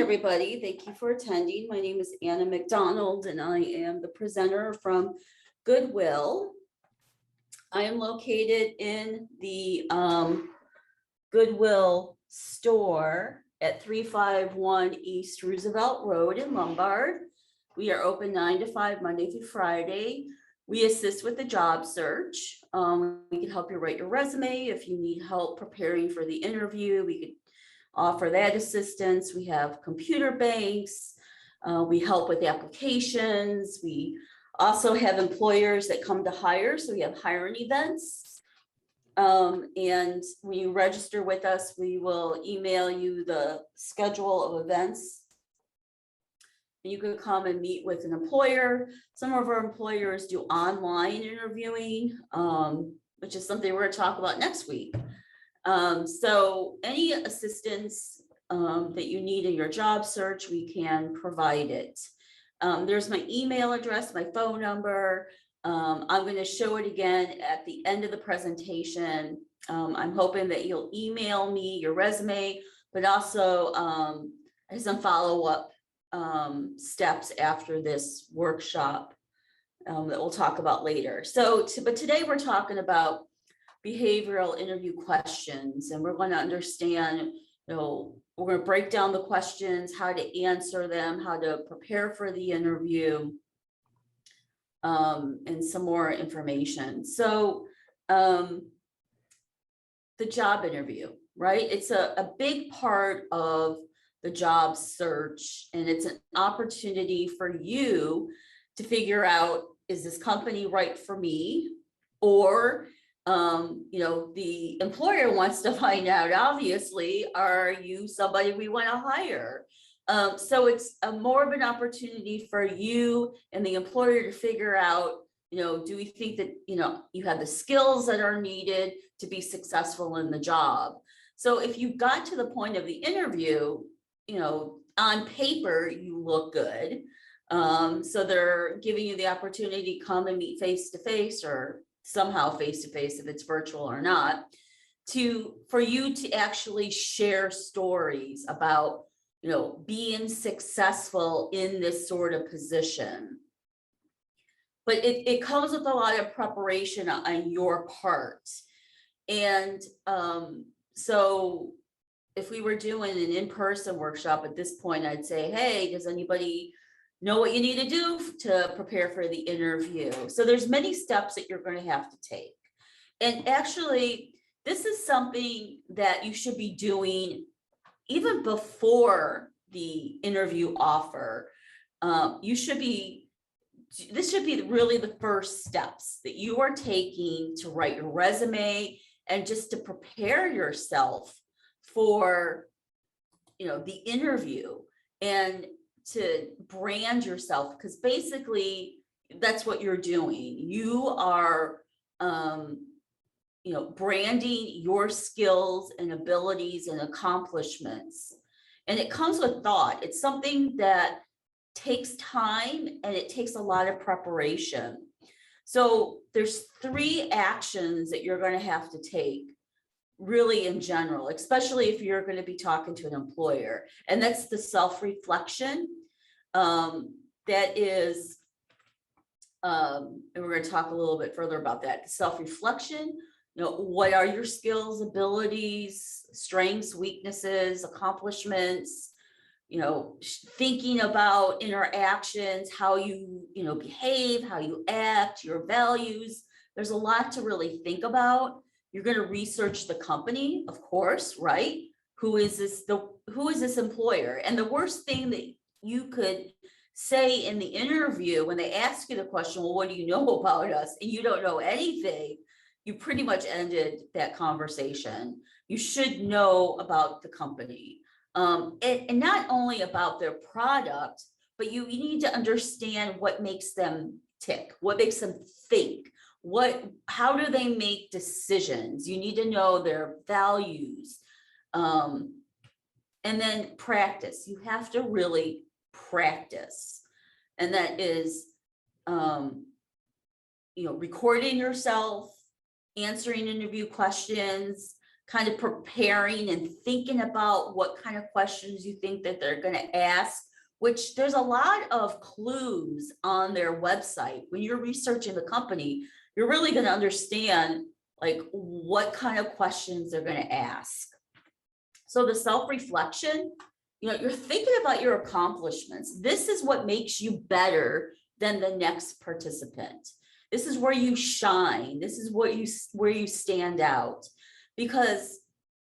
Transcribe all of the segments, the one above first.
everybody. Thank you for attending. My name is Anna McDonald, and I am the presenter from Goodwill. I am located in the Goodwill store at 351 East Roosevelt Road in Lombard. We are open 9 to 5, Monday through Friday. We assist with the job search. We can help you write your resume. If you need help preparing for the interview, we could offer that assistance. We have computer banks. We help with applications. We also have employers that come to hire. So we have hiring events. And when you register with us, we will email you the schedule of events. You can come and meet with an employer. Some of our employers do online interviewing, which is something we're going to talk about next week. So any assistance that you need in your job search, we can provide it. There's my email address, my phone number. I'm going to show it again at the end of the presentation. I'm hoping that you'll email me your resume, but also some follow-up steps after this workshop that we'll talk about later. But today we're talking about behavioral interview questions, and we're going to understand, we're going to break down the questions, how to answer them, how to prepare for the interview, and some more information. So the job interview, right? It's a big part of the job search, and it's an opportunity for you to figure out, is this company right for me? Or the employer wants to find out, obviously, are you somebody we want to hire? So it's more of an opportunity for you and the employer to figure out, do we think that, you have the skills that are needed to be successful in the job? So if you got to the point of the interview, on paper, you look good. So they're giving you the opportunity to come and meet face-to-face, or somehow face-to-face if it's virtual or not, for you to actually share stories about, being successful in this sort of position. But it comes with a lot of preparation on your part. And so if we were doing an in-person workshop at this point, I'd say, hey, does anybody know what you need to do to prepare for the interview? So there's many steps that you're going to have to take. And actually, this is something that you should be doing even before the interview offer. This should be really the first steps that you are taking to write your resume and just to prepare yourself for, the interview, and to brand yourself, because basically that's what you're doing. You are, branding your skills and abilities and accomplishments. And it comes with thought. It's something that takes time, and it takes a lot of preparation. So there's 3 actions that you're going to have to take, really in general, especially if you're going to be talking to an employer. And that's the self-reflection. That is, and we're going to talk a little bit further about that. Self-reflection, what are your skills, abilities, strengths, weaknesses, accomplishments, thinking about interactions, how you, behave, how you act, your values. There's a lot to really think about. You're going to research the company, of course, right? Who is this employer? And the worst thing that you could say in the interview when they ask you the question, well, what do you know about us? And you don't know anything, you pretty much ended that conversation. You should know about the company. And not only about their product, but you need to understand what makes them tick, what makes them think. How do they make decisions? You need to know their values. And then practice. You have to really practice. And that is, recording yourself, answering interview questions, kind of preparing and thinking about what kind of questions you think that they're going to ask, which there's a lot of clues on their website. When you're researching the company, you're really going to understand like what kind of questions they're going to ask. So the self-reflection, you're thinking about your accomplishments. This is what makes you better than the next participant. This is where you shine. This is where you stand out. Because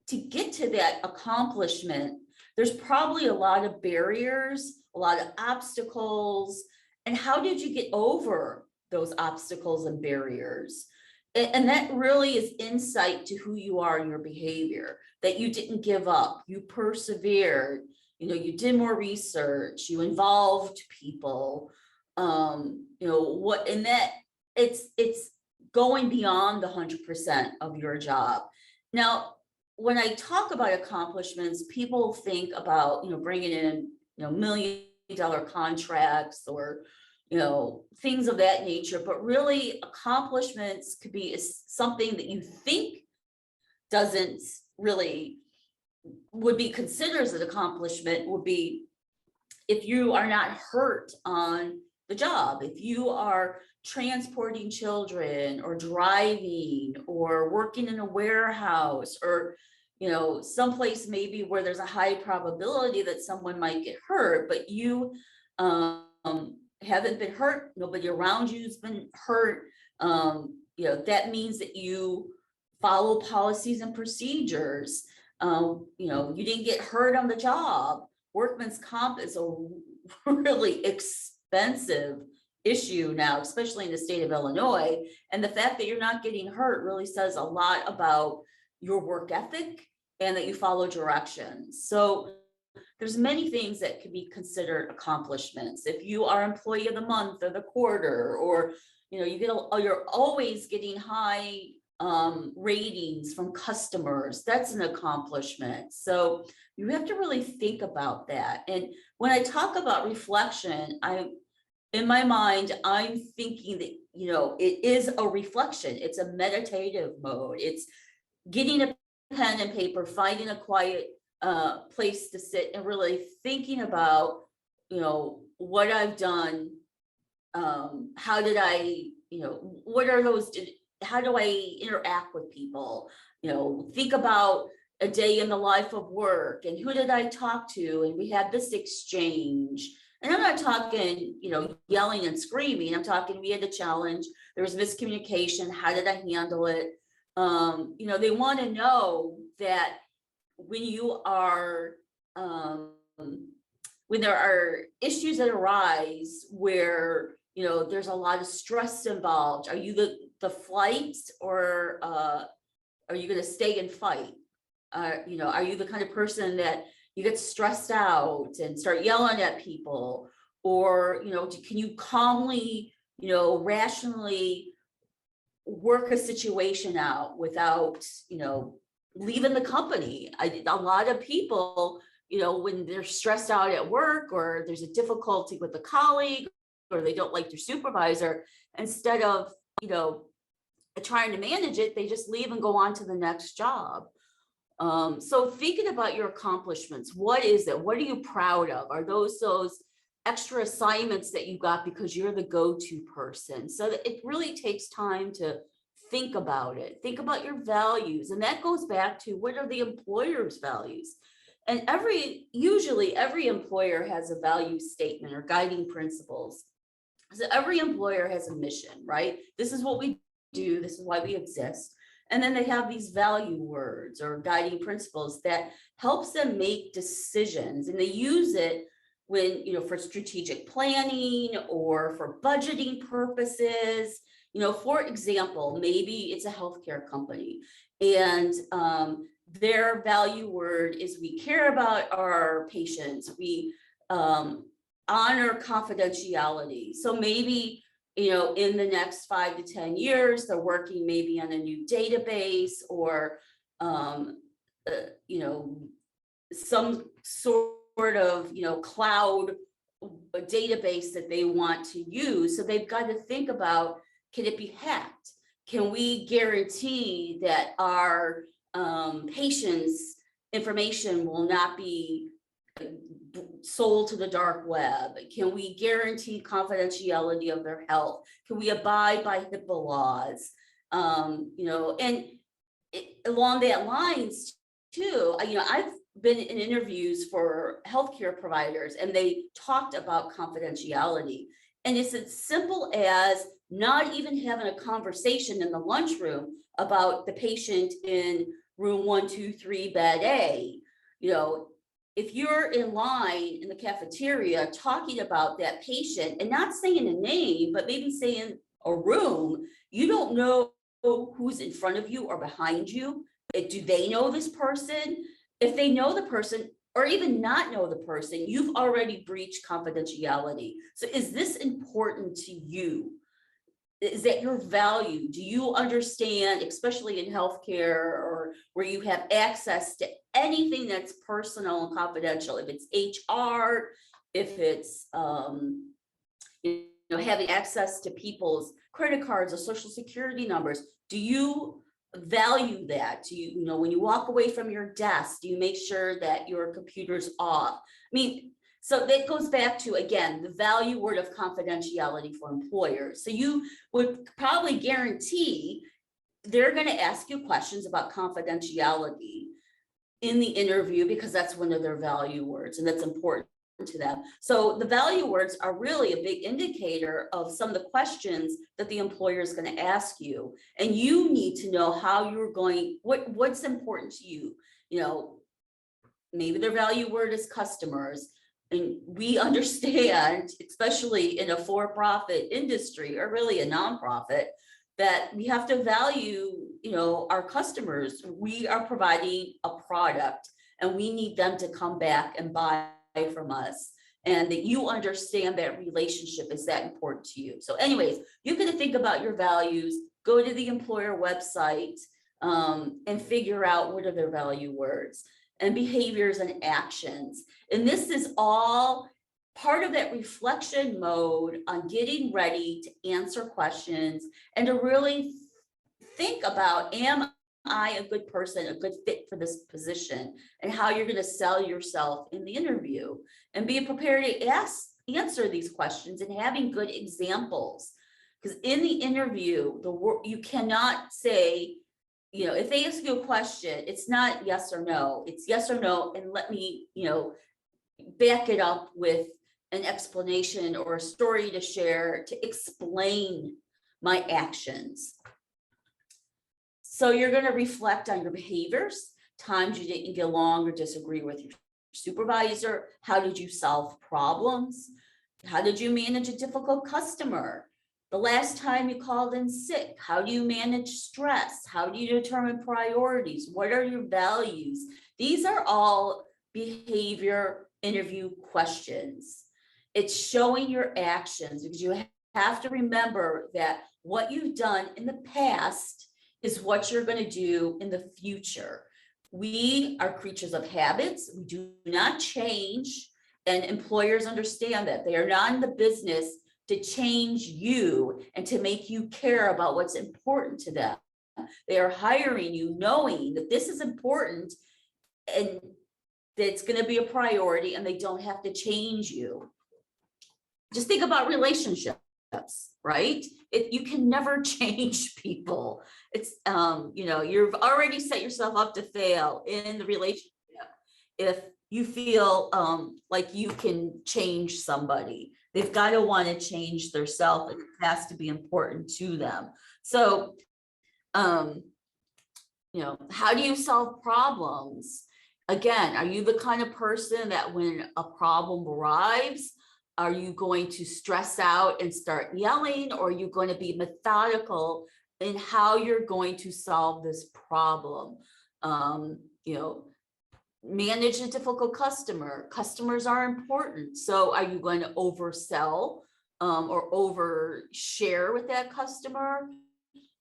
to get to that accomplishment, there's probably a lot of barriers, a lot of obstacles. And how did you get over those obstacles and barriers? And that really is insight to who you are and your behavior, that you didn't give up, you persevered, you did more research, you involved people, and that it's going beyond the 100% of your job. Now, when I talk about accomplishments, people think about, bringing in, $1 million contracts or, things of that nature, but really accomplishments could be something that you think doesn't really would be considered as an accomplishment would be if you are not hurt on the job, if you are transporting children or driving or working in a warehouse or someplace maybe where there's a high probability that someone might get hurt, but you haven't been hurt, nobody around you's been hurt. That means that you follow policies and procedures. You didn't get hurt on the job. Workman's comp is a really expensive issue now, especially in the state of Illinois. And the fact that you're not getting hurt really says a lot about your work ethic and that you follow directions. So there's many things that can be considered accomplishments. If you are employee of the month or the quarter, or you're always getting high ratings from customers, that's an accomplishment. So you have to really think about that. And when I talk about reflection, in my mind, I'm thinking that, it is a reflection. It's a meditative mode. It's getting a pen and paper, finding a quiet place to sit and really thinking about, what I've done. How did I, what are those, how do I interact with people? Think about a day in the life of work and who did I talk to? And we had this exchange. And I'm not talking, yelling and screaming. I'm talking, we had a challenge. There was miscommunication. How did I handle it? They want to know that when you are, when there are issues that arise where, there's a lot of stress involved, are you the flight or are you going to stay and fight? Are you the kind of person that you get stressed out and start yelling at people? Or, can you calmly, rationally work a situation out without, leaving the company? A lot of people, when they're stressed out at work or there's a difficulty with a colleague or they don't like their supervisor, instead of, trying to manage it, they just leave and go on to the next job. So thinking about your accomplishments, what is it? What are you proud of? Are those extra assignments that you got because you're the go-to person? So that it really takes time to think about it. Think about your values. And that goes back to, what are the employer's values? And usually every employer has a value statement or guiding principles. So every employer has a mission, right? This is what we do. This is why we exist. And then they have these value words or guiding principles that helps them make decisions. And they use it when, for strategic planning or for budgeting purposes. For example, maybe it's a healthcare company and their value word is, we care about our patients. We honor confidentiality. So maybe, in the next 5 to 10 years, they're working maybe on a new database or, some sort of, cloud database that they want to use. So they've got to think about, can it be hacked? Can we guarantee that our patients' information will not be sold to the dark web? Can we guarantee confidentiality of their health? Can we abide by HIPAA laws? And along that lines too, I've been in interviews for healthcare providers and they talked about confidentiality. And it's as simple as not even having a conversation in the lunchroom about the patient in room 123 bed A. If you're in line in the cafeteria talking about that patient and not saying a name, but maybe saying a room, you don't know who's in front of you or behind you. Do they know this person? If they know the person or even not know the person, you've already breached confidentiality. So is this important to you? Is that your value? Do you understand, especially in healthcare or where you have access to anything that's personal and confidential, if it's HR, if it's having access to people's credit cards or social security numbers, do you value that? Do you, when you walk away from your desk, do you make sure that your computer's off? So that goes back to, again, the value word of confidentiality for employers. So you would probably guarantee they're going to ask you questions about confidentiality in the interview because that's one of their value words and that's important to them. So the value words are really a big indicator of some of the questions that the employer is going to ask you. And you need to know how you're going, what's important to you. Maybe their value word is customers. And we understand, especially in a for-profit industry or really a nonprofit, that we have to value, our customers. We are providing a product and we need them to come back and buy from us, and that you understand that relationship is that important to you. So anyways, you're going to think about your values, go to the employer website and figure out what are their value words and behaviors and actions. And this is all part of that reflection mode on getting ready to answer questions and to really think about, am I a good person, a good fit for this position, and how you're going to sell yourself in the interview, and be prepared to answer these questions and having good examples. Because in the interview, you cannot say, if they ask you a question, it's not yes or no, it's yes or no, and let me, back it up with an explanation or a story to share to explain my actions. So you're going to reflect on your behaviors, times you didn't get along or disagree with your supervisor. How did you solve problems? How did you manage a difficult customer? The last time you called in sick, how do you manage stress? How do you determine priorities? What are your values? These are all behavior interview questions. It's showing your actions, because you have to remember that what you've done in the past is what you're going to do in the future. We are creatures of habits. We do not change, and employers understand that. They are not in the business to change you and to make you care about what's important to them. They are hiring you knowing that this is important and that it's going to be a priority, and they don't have to change you. Just think about relationships, right? You can never change people. It's, you've already set yourself up to fail in the relationship if you feel like you can change somebody. They've got to want to change themselves. It has to be important to them. So, how do you solve problems? Again, are you the kind of person that when a problem arrives, are you going to stress out and start yelling, or are you going to be methodical in how you're going to solve this problem? Manage a difficult customer. Customers are important. So are you going to oversell or overshare with that customer?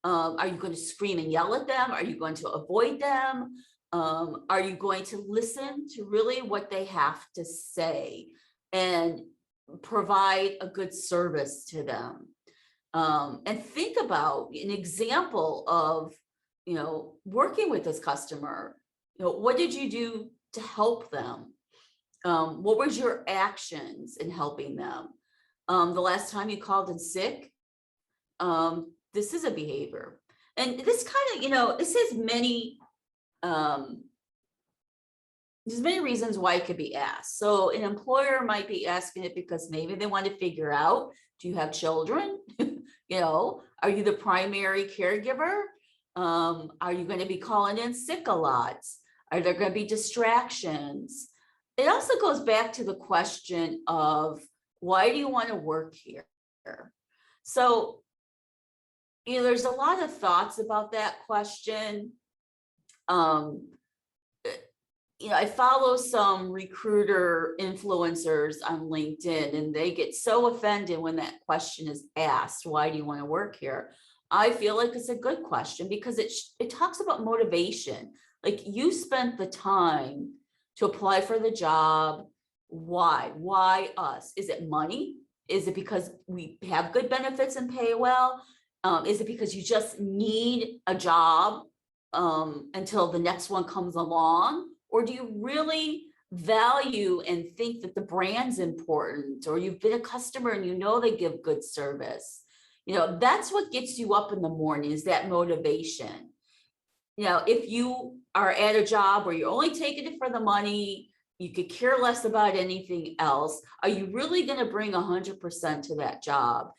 Are you going to scream and yell at them? Are you going to avoid them? Are you going to listen to really what they have to say and provide a good service to them? And think about an example of working with this customer, what did you do to help them? What was your actions in helping them? The last time you called in sick, this is a behavior. And this kind of, this has many, there's many reasons why it could be asked. So an employer might be asking it because maybe they want to figure out, do you have children? Are you the primary caregiver? Are you going to be calling in sick a lot? Are there going to be distractions? It also goes back to the question of, why do you want to work here? So, there's a lot of thoughts about that question. I follow some recruiter influencers on LinkedIn, and they get so offended when that question is asked, why do you want to work here? I feel like it's a good question because it talks about motivation. Like, you spent the time to apply for the job. Why? Why us? Is it money? Is it because we have good benefits and pay well? Is it because you just need a job until the next one comes along? Or do you really value and think that the brand's important, or you've been a customer and they give good service? That's what gets you up in the morning, is that motivation. If you are at a job where you're only taking it for the money, you could care less about anything else, are you really going to bring 100% to that job?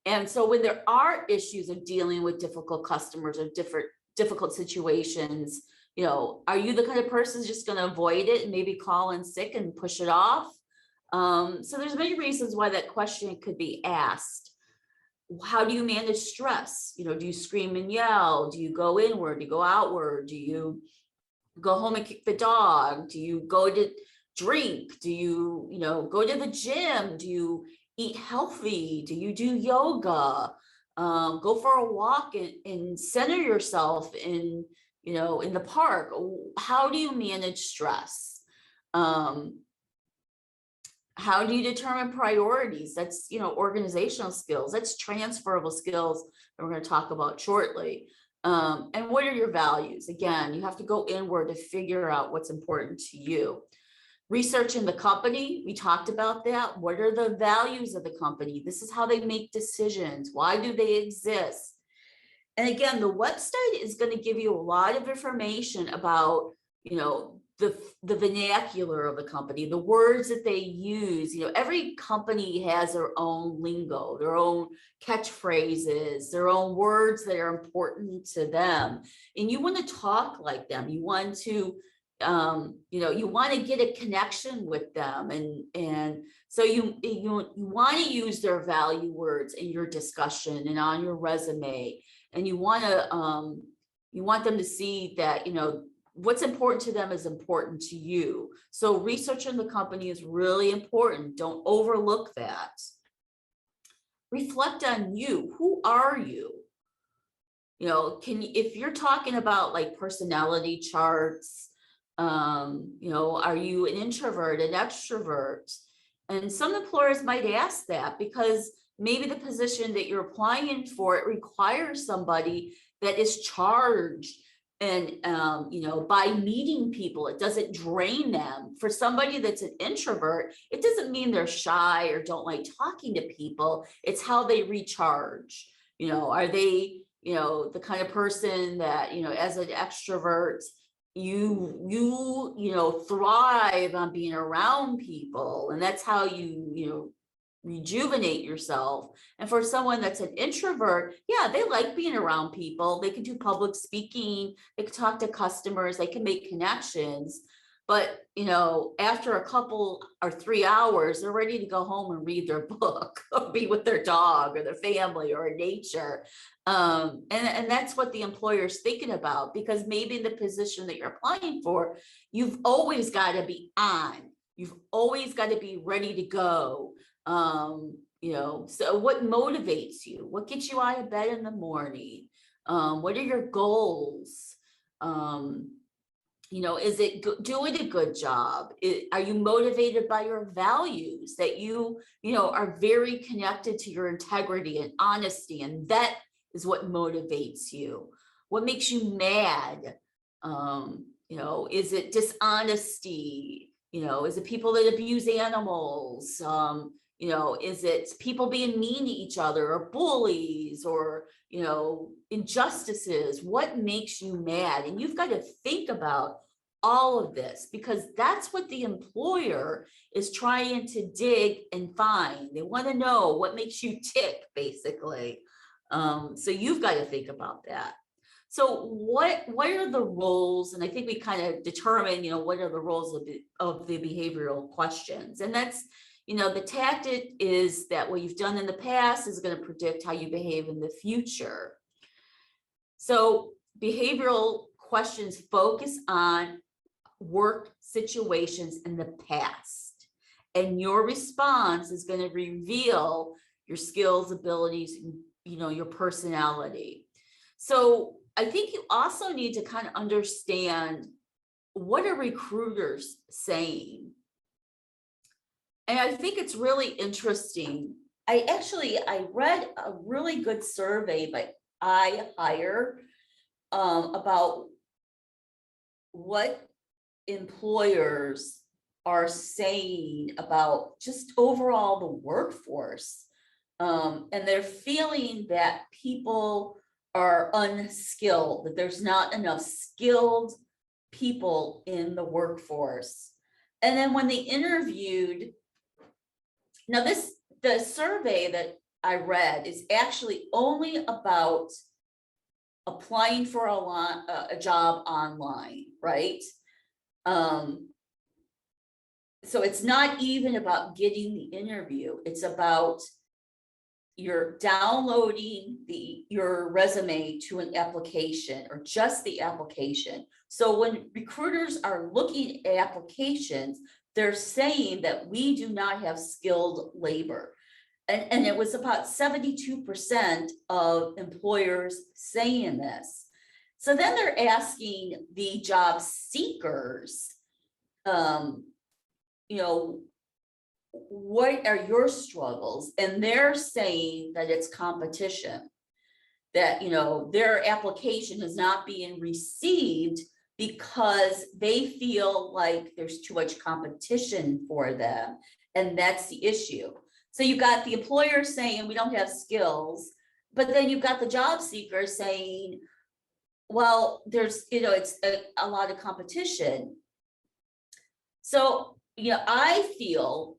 And so when there are issues of dealing with difficult customers or difficult situations, are you the kind of person just going to avoid it and maybe call in sick and push it off? So there's many reasons why that question could be asked. How do you manage stress? Do you scream and yell? Do you go inward? Do you go outward? Do you go home and kick the dog? Do you go to drink? Do you, go to the gym? Do you eat healthy? Do you do yoga? Go for a walk and center yourself in the park. How do you manage stress? How do you determine priorities? That's, organizational skills. That's transferable skills that we're going to talk about shortly. And what are your values? Again, you have to go inward to figure out what's important to you. Research in the company, we talked about that. What are the values of the company? This is how they make decisions. Why do they exist? And again, the website is going to give you a lot of information about, the vernacular of the company, the words that they use. Every company has their own lingo, their own catchphrases, their own words that are important to them. And you want to talk like them. You want to, you want to get a connection with them. And so you want to use their value words in your discussion and on your resume. And you want them to see that, what's important to them is important to you. So research in the company is really important. Don't overlook that. Reflect on you. Who are you? If you're talking about like personality charts, are you an introvert, an extrovert? And some employers might ask that because maybe the position that you're applying for, it requires somebody that is charged and, by meeting people. It doesn't drain them. For somebody that's an introvert, it doesn't mean they're shy or don't like talking to people. It's how they recharge. Are they, the kind of person that, as an extrovert, you thrive on being around people, and that's how you rejuvenate yourself. And for someone that's an introvert, yeah, they like being around people. They can do public speaking, they can talk to customers, they can make connections. But after a couple or 3 hours, they're ready to go home and read their book or be with their dog or their family or in nature. And that's what the employer is thinking about, because maybe in the position that you're applying for, you've always got to be on. You've always got to be ready to go. So what motivates you? What gets you out of bed in the morning? What are your goals? Is it doing a good job? Are you motivated by your values that you are very connected to your integrity and honesty? And that is what motivates you. What makes you mad? Is it dishonesty? Is it people that abuse animals? Is it people being mean to each other, or bullies, or, injustices? What makes you mad? And you've got to think about all of this, because that's what the employer is trying to dig and find. They want to know what makes you tick, basically. So you've got to think about that. So what are the roles? And I think we kind of determine, what are the roles of the behavioral questions. And that's, the tactic is that what you've done in the past is going to predict how you behave in the future. So behavioral questions focus on work situations in the past, and your response is going to reveal your skills, abilities, your personality. So I think you also need to kind of understand, what are recruiters saying? And I think it's really interesting. I read a really good survey by iHire about what employers are saying about just overall the workforce. And they're feeling that people are unskilled, that there's not enough skilled people in the workforce. And then when they interviewed, the survey that I read is actually only about applying for a job online, right? So it's not even about getting the interview. It's about you're downloading your resume to an application, or just the application. So when recruiters are looking at applications, they're saying that we do not have skilled labor. And it was about 72% of employers saying this. So then they're asking the job seekers, what are your struggles? And they're saying that it's competition, that, their application is not being received because they feel like there's too much competition for them. And that's the issue. So you got the employer saying we don't have skills, but then you've got the job seeker saying, well, there's, it's a lot of competition. So, I feel,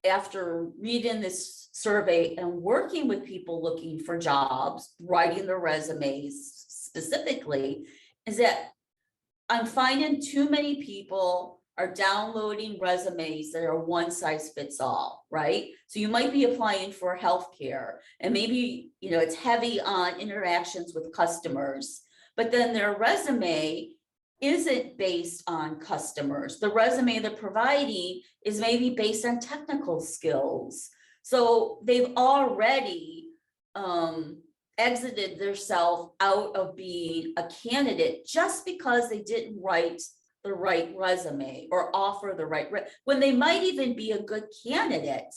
after reading this survey and working with people looking for jobs, writing their resumes specifically, is that I'm finding too many people are downloading resumes that are one size fits all, right? So you might be applying for healthcare, and maybe, it's heavy on interactions with customers, but then their resume isn't based on customers. The resume they're providing is maybe based on technical skills. So they've already exited themselves out of being a candidate just because they didn't write the right resume or offer the right, when they might even be a good candidate.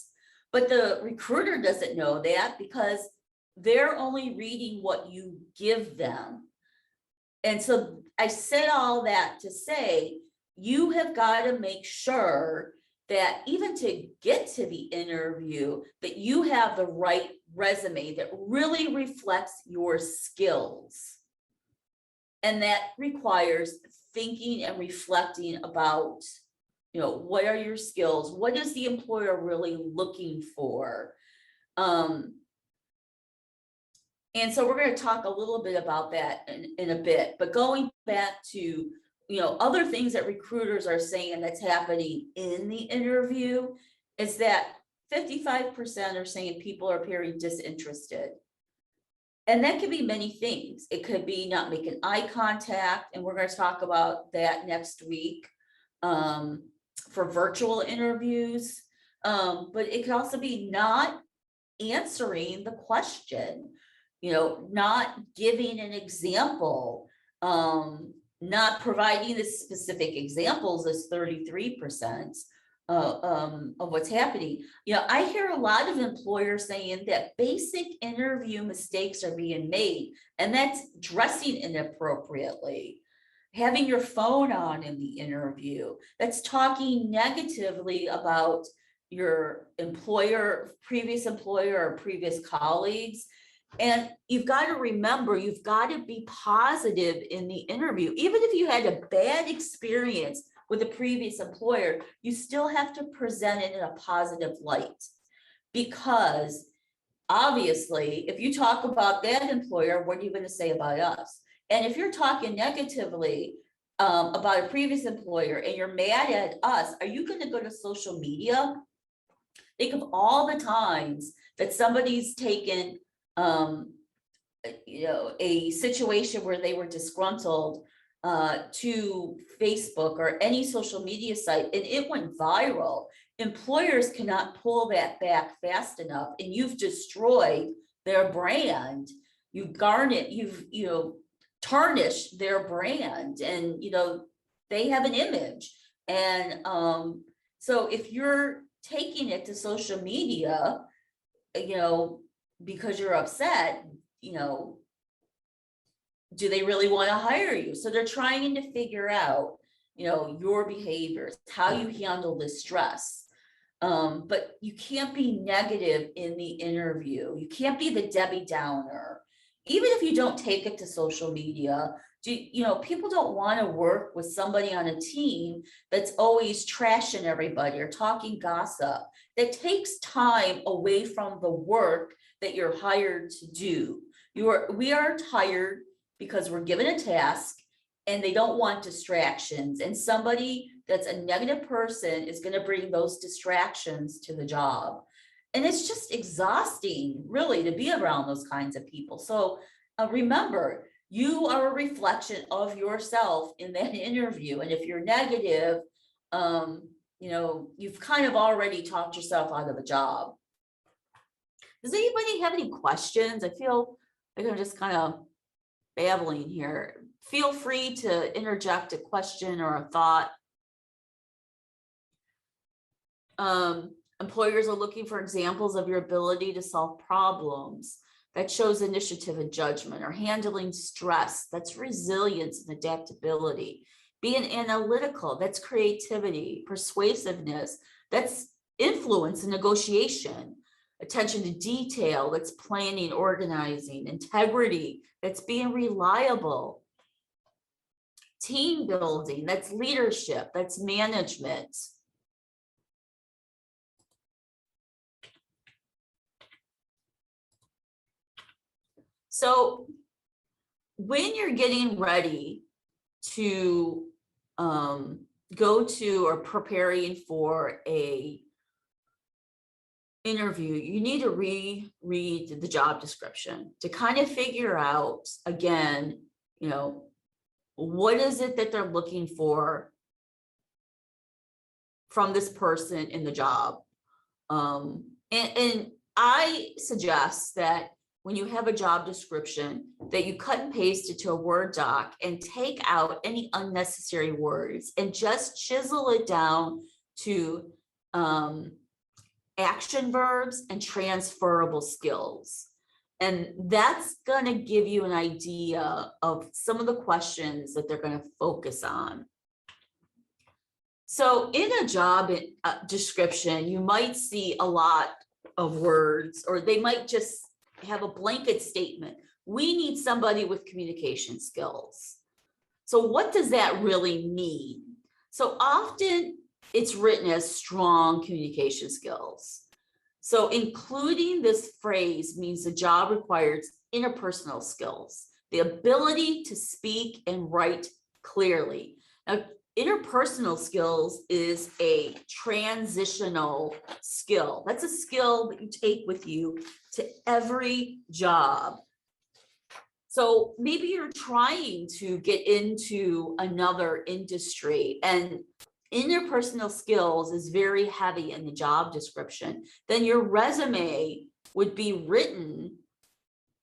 But the recruiter doesn't know that, because they're only reading what you give them. And so I said all that to say, you have got to make sure that even to get to the interview, that you have the right resume that really reflects your skills. And that requires thinking and reflecting about, what are your skills? What is the employer really looking for? And so we're going to talk a little bit about that in a bit, but going back to, other things that recruiters are saying that's happening in the interview is that 55% are saying people are appearing disinterested. And that could be many things. It could be not making eye contact, and we're going to talk about that next week for virtual interviews. But it could also be not answering the question, not giving an example, not providing the specific examples as 33%. of what's happening. You know, I hear a lot of employers saying that basic interview mistakes are being made, and that's dressing inappropriately, having your phone on in the interview, that's talking negatively about your employer, previous employer, or previous colleagues. And you've got to remember, you've got to be positive in the interview. Even if you had a bad experience with a previous employer, you still have to present it in a positive light. Because obviously, if you talk about that employer, what are you going to say about us? And if you're talking negatively about a previous employer and you're mad at us, are you going to go to social media? Think of all the times that somebody's taken you know, a situation where they were disgruntled to Facebook or any social media site, and it went viral. Employers cannot pull that back fast enough, and you've destroyed their brand. You've tarnished their brand, and they have an image. And so if you're taking it to social media, because you're upset, do they really want to hire you? So they're trying to figure out, your behaviors, how you handle this stress. But you can't be negative in the interview. You can't be the Debbie Downer. Even if you don't take it to social media, people don't want to work with somebody on a team that's always trashing everybody or talking gossip. That takes time away from the work that you're hired to do. We are hired because we're given a task and they don't want distractions. And somebody that's a negative person is going to bring those distractions to the job. And it's just exhausting, really, to be around those kinds of people. So remember, you are a reflection of yourself in that interview. And if you're negative, you've kind of already talked yourself out of a job. Does anybody have any questions? I feel like I'm just kind of babbling here. Feel free to interject a question or a thought. Employers are looking for examples of your ability to solve problems. That shows initiative and judgment, or handling stress. That's resilience and adaptability. Being analytical, that's creativity. Persuasiveness, that's influence and negotiation. Attention to detail, that's planning, organizing. Integrity, that's being reliable. Team building, that's leadership, that's management. So when you're getting ready to go to or preparing for a interview, you need to reread the job description to kind of figure out, again, what is it that they're looking for from this person in the job. And I suggest that when you have a job description, that you cut and paste it to a Word doc and take out any unnecessary words and just chisel it down to action verbs and transferable skills. And that's going to give you an idea of some of the questions that they're going to focus on. So in a job description, you might see a lot of words, or they might just have a blanket statement. We need somebody with communication skills. So what does that really mean? So often it's written as strong communication skills. So including this phrase means the job requires interpersonal skills, the ability to speak and write clearly. Now, interpersonal skills is a transitional skill. That's a skill that you take with you to every job. So maybe you're trying to get into another industry and interpersonal skills is very heavy in the job description. Then your resume would be written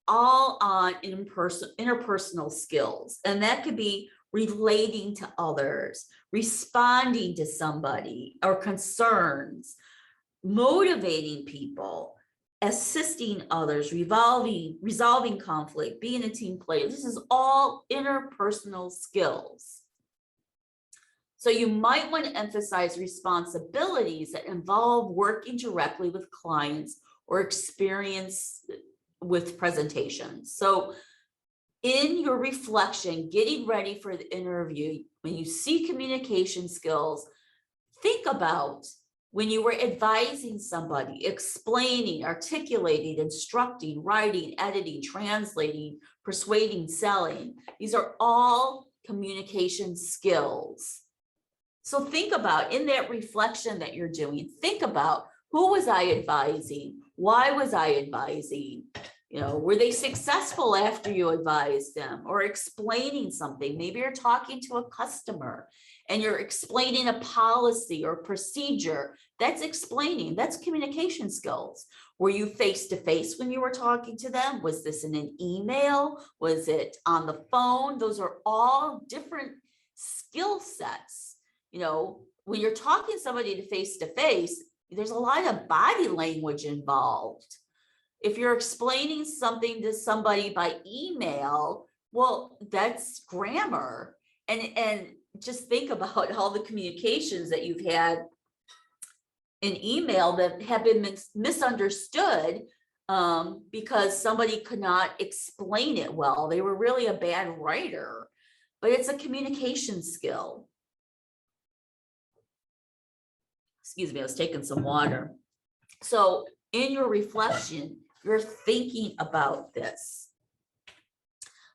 all on interpersonal skills. And that could be relating to others, responding to somebody or concerns, motivating people, assisting others, resolving conflict, being a team player. This is all interpersonal skills. So you might want to emphasize responsibilities that involve working directly with clients or experience with presentations. So in your reflection, getting ready for the interview, when you see communication skills, think about when you were advising somebody, explaining, articulating, instructing, writing, editing, translating, persuading, selling. These are all communication skills. So think about, in that reflection that you're doing, think about, who was I advising? Why was I advising? You know, were they successful after you advised them, or explaining something? Maybe you're talking to a customer and you're explaining a policy or procedure. That's explaining, that's communication skills. Were you face to face when you were talking to them? Was this in an email? Was it on the phone? Those are all different skill sets. You know, when you're talking to somebody to face, there's a lot of body language involved. If you're explaining something to somebody by email, well, that's grammar. And just think about all the communications that you've had in email that have been misunderstood because somebody could not explain it well. They were really a bad writer, but it's a communication skill. Excuse me, I was taking some water. So in your reflection, you're thinking about this.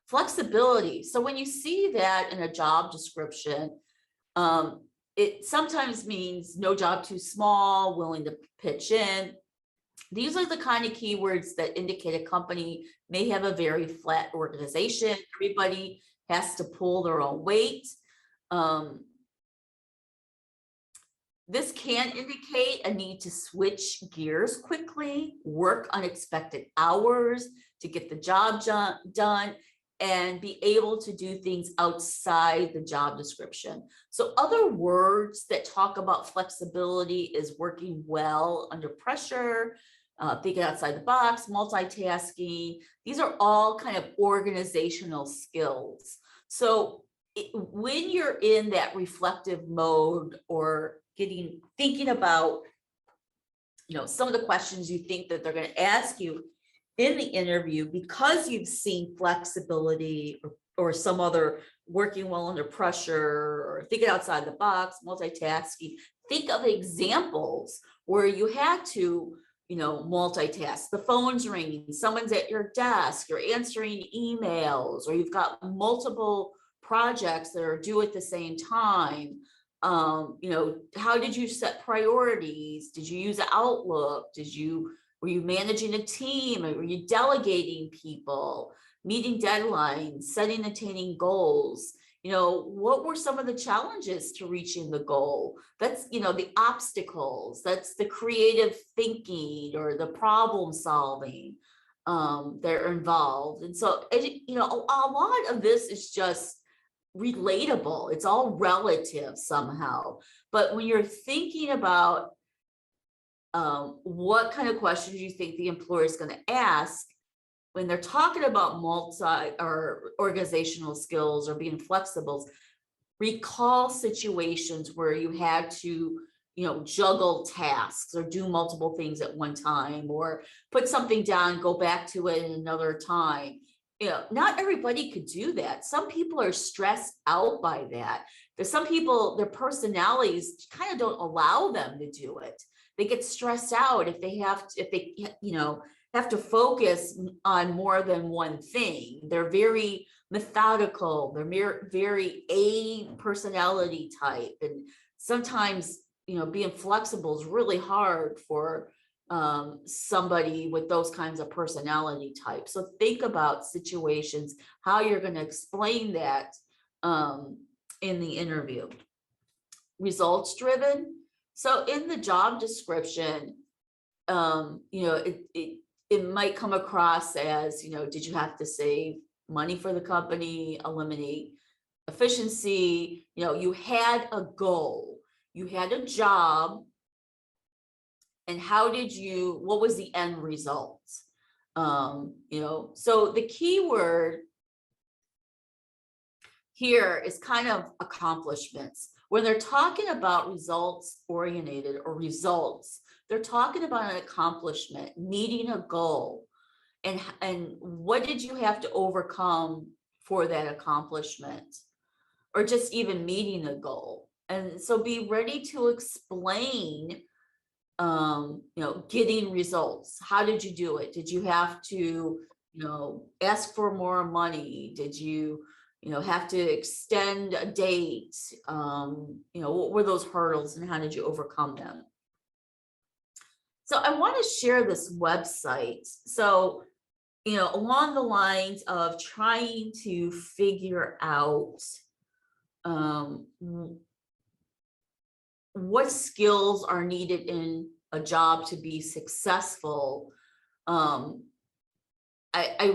Flexibility. So when you see that in a job description, it sometimes means no job too small, willing to pitch in. These are the kind of keywords that indicate a company may have a very flat organization. Everybody has to pull their own weight. This can indicate a need to switch gears quickly, work unexpected hours to get the job done, and be able to do things outside the job description. So other words that talk about flexibility is working well under pressure, thinking outside the box, multitasking. These are all kind of organizational skills. So when you're in that reflective mode or thinking about, you know, some of the questions you think that they're going to ask you in the interview, because you've seen flexibility or some other working well under pressure or thinking outside the box, multitasking, think of examples where you had to, you know, multitask. The phone's ringing, someone's at your desk, you're answering emails, or you've got multiple projects that are due at the same time. You know, how did you set priorities? Did you use Outlook? Were you managing a team? Or were you delegating people, meeting deadlines, setting, attaining goals? You know, what were some of the challenges to reaching the goal? That's, you know, the obstacles, that's the creative thinking or the problem solving that are involved. And so, you know, a lot of this is just relatable. It's all relative somehow. But when you're thinking about what kind of questions you think the employer is going to ask when they're talking about multi or organizational skills or being flexible, recall situations where you had to, you know, juggle tasks or do multiple things at one time, or put something down, go back to it another time. You know, not everybody could do that. Some people are stressed out by that. There's some people, their personalities kind of don't allow them to do it. They get stressed out if they you know, have to focus on more than one thing. They're very methodical. They're very A personality type. And sometimes, you know, being flexible is really hard for somebody with those kinds of personality types. So think about situations, how you're going to explain that in the interview. Results driven. So in the job description, you know, it might come across as, you know, did you have to save money for the company, eliminate efficiency, you had a goal, you had a job, and what was the end result? So the key word here is kind of accomplishments. When they're talking about results oriented or results, they're talking about an accomplishment, meeting a goal. And what did you have to overcome for that accomplishment, or just even meeting a goal? And so be ready to explain, getting results. How did you do it? Did you have to, ask for more money? Did you, have to extend a date? What were those hurdles and how did you overcome them? So I want to share this website. So, along the lines of trying to figure out what skills are needed in a job to be successful, I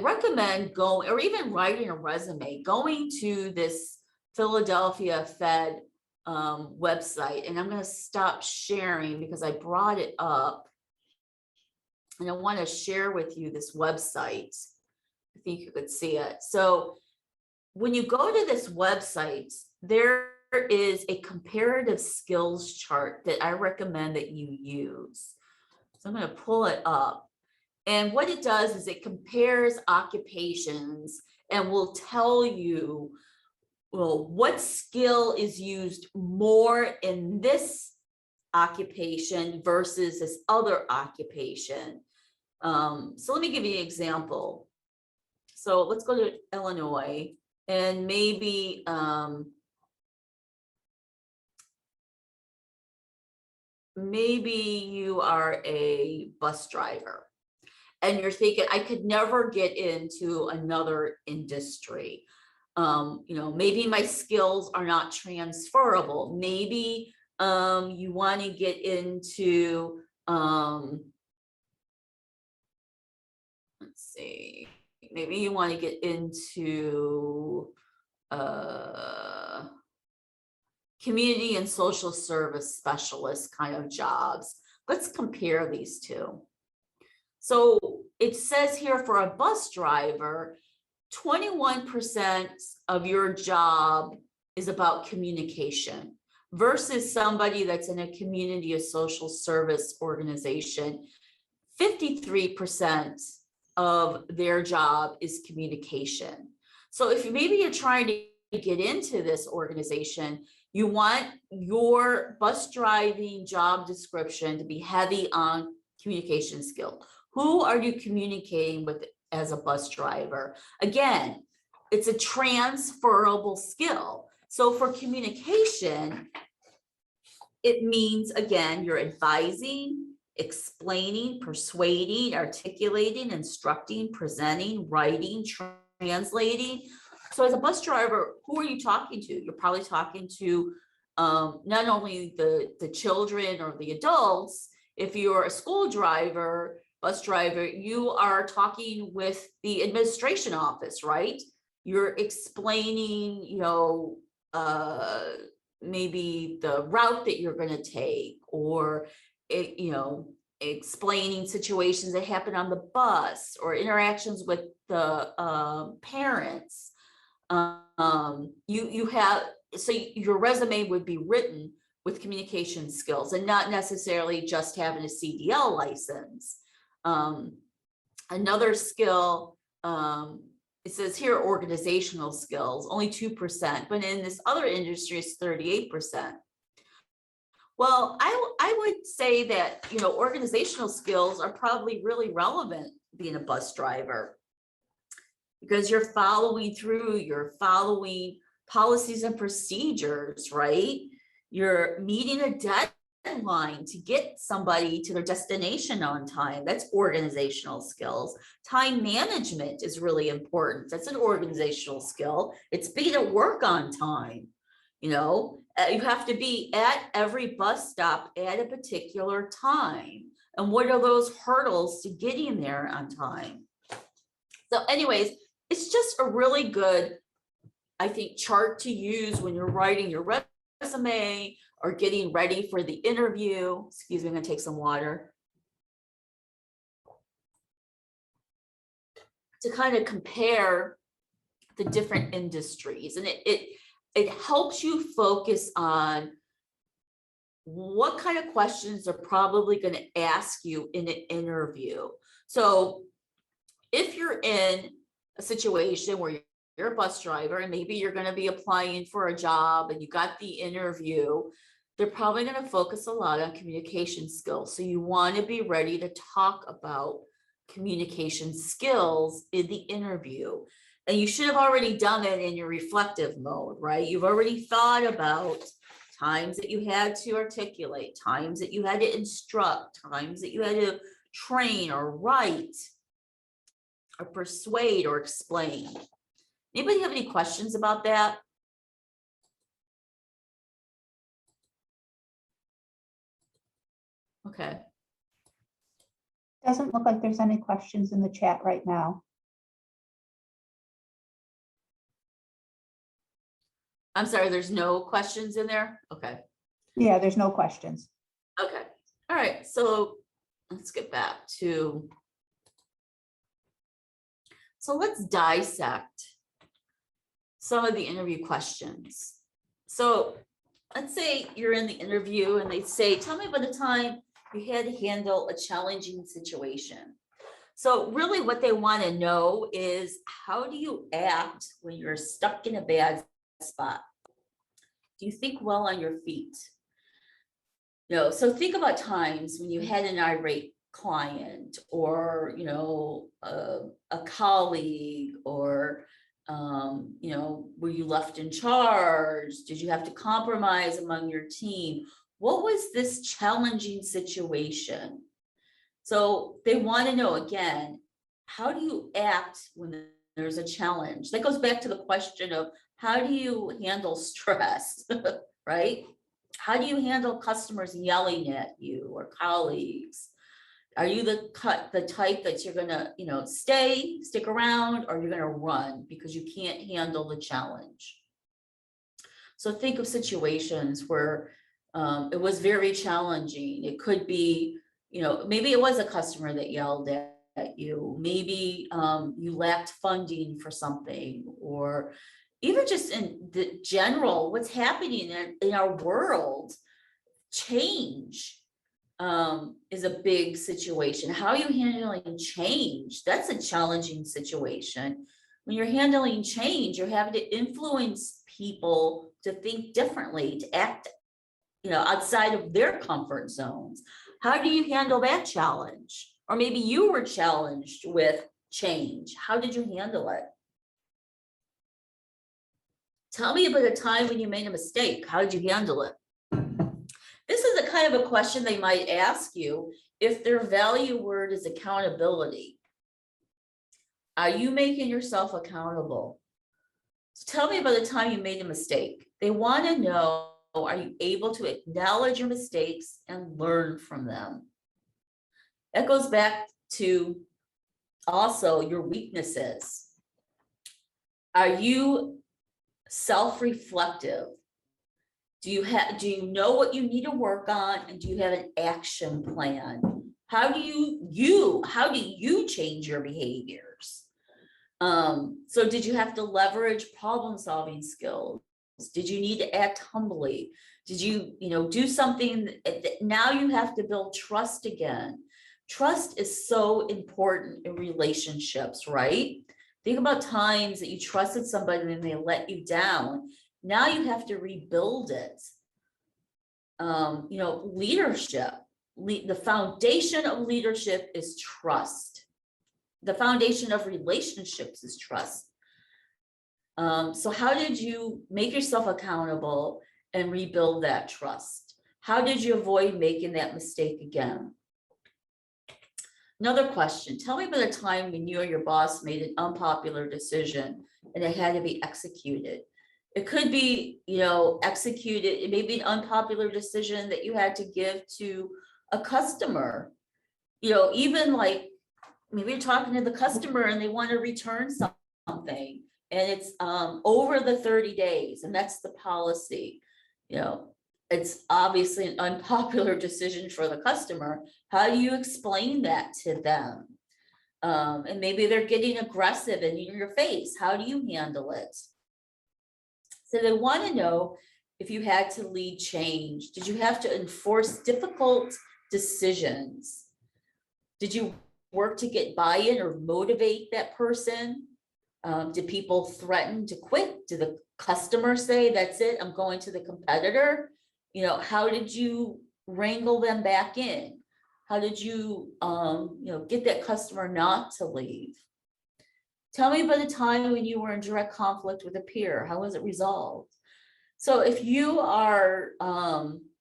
recommend going, or even writing a resume, going to this Philadelphia Fed website. And I'm going to stop sharing because I brought it up. And I want to share with you this website. I think you could see it. So when you go to this website, there is a comparative skills chart that I recommend that you use. So I'm going to pull it up. And what it does is it compares occupations and will tell you, well, what skill is used more in this occupation versus this other occupation. So let me give you an example. So let's go to Illinois, and maybe you are a bus driver and you're thinking, I could never get into another industry. Maybe my skills are not transferable. Maybe you want to get into, let's see, maybe you want to get into community and social service specialist kind of jobs. Let's compare these two. So it says here for a bus driver, 21% of your job is about communication versus somebody that's in a community or social service organization. 53% of their job is communication. So if maybe you're trying to get into this organization, you want your bus driving job description to be heavy on communication skill. Who are you communicating with as a bus driver? Again, it's a transferable skill. So for communication, it means, again, you're advising, explaining, persuading, articulating, instructing, presenting, writing, translating. So as a bus driver, who are you talking to? You're probably talking to not only the children or the adults. If you're a school driver, bus driver, you are talking with the administration office, right? You're explaining, maybe the route that you're going to take, or explaining situations that happen on the bus or interactions with the parents. You have, so your resume would be written with communication skills and not necessarily just having a CDL license. Another skill, it says here organizational skills, only 2%, but in this other industry it's 38%. Well, I would say that, organizational skills are probably really relevant being a bus driver, because you're following through, you're following policies and procedures, right? You're meeting a deadline to get somebody to their destination on time. That's organizational skills. Time management is really important. That's an organizational skill. It's being at work on time. You have to be at every bus stop at a particular time. And what are those hurdles to getting there on time? So anyways, it's just a really good I think, chart to use when you're writing your resume or getting ready for the interview. Excuse me, I'm gonna take some water. To kind of compare the different industries, and it helps you focus on what kind of questions they're probably going to ask you in an interview. So if you're in a situation where you're a bus driver and maybe you're going to be applying for a job and you got the interview, they're probably going to focus a lot on communication skills. So you want to be ready to talk about communication skills in the interview. And you should have already done it in your reflective mode, right? You've already thought about times that you had to articulate, times that you had to instruct, times that you had to train or write or persuade or explain. Anybody have any questions about that? Okay. Doesn't look like there's any questions in the chat right now. I'm sorry, there's no questions in there? Okay. Yeah, there's no questions. Okay. All right. So let's get back to, so let's dissect some of the interview questions. So let's say you're in the interview and they say, tell me about the time you had to handle a challenging situation. So really what they want to know is, how do you act when you're stuck in a bad spot? Do you think well on your feet? You know, so think about times when you had an irate client, or, you know, a colleague, or, you know, were you left in charge? Did you have to compromise among your team? What was this challenging situation? So they want to know, again, how do you act when there's a challenge? That goes back to the question of, how do you handle stress, right? How do you handle customers yelling at you or colleagues? Are you the type that you're gonna, you know, stick around, or you're gonna run because you can't handle the challenge? So think of situations where it was very challenging. It could be, you know, maybe it was a customer that yelled at you. Maybe you lacked funding for something, or even just in the general, what's happening in our world. Change is a big situation. How are you handling change? That's a challenging situation. When you're handling change, you're having to influence people to think differently, to act, you know, outside of their comfort zones. How do you handle that challenge? Or maybe you were challenged with change. How did you handle it? Tell me about a time when you made a mistake. How did you handle it? This is a kind of a question they might ask you if their value word is accountability. Are you making yourself accountable? So tell me about the time you made a mistake. They want to know, are you able to acknowledge your mistakes and learn from them? That goes back to also your weaknesses. Are you self-reflective? Do you know what you need to work on, and do you have an action plan? How do you change your behaviors? So did you have to leverage problem-solving skills? Did you need to act humbly? Did you, do something that now you have to build trust again? Trust is so important in relationships, right? Think about times that you trusted somebody and they let you down. Now you have to rebuild it. Leadership, the foundation of leadership is trust. The foundation of relationships is trust. So how did you make yourself accountable and rebuild that trust? How did you avoid making that mistake again? Another question, tell me about a time when you or your boss made an unpopular decision and it had to be executed. It could be, executed, it may be an unpopular decision that you had to give to a customer. Even like, maybe you're talking to the customer and they want to return something. and it's over the 30 days, and that's the policy. It's obviously an unpopular decision for the customer. How do you explain that to them? And maybe they're getting aggressive in your face. How do you handle it? So they want to know if you had to lead change. Did you have to enforce difficult decisions? Did you work to get buy-in or motivate that person? Did people threaten to quit? Did the customer say, that's it, I'm going to the competitor? How did you wrangle them back in? How did you, get that customer not to leave? Tell me about the time when you were in direct conflict with a peer. How was it resolved? So if you are,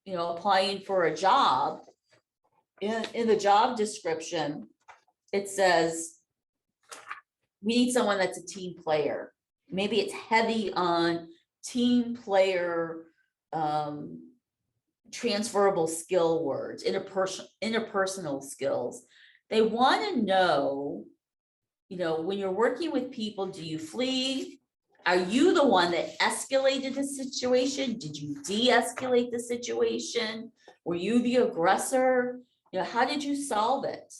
applying for a job, in the job description, it says, we need someone that's a team player. Maybe it's heavy on team player, transferable skill words, interpersonal skills. They want to know, when you're working with people, do you flee? Are you the one that escalated the situation? Did you de-escalate the situation? Were you the aggressor? How did you solve it?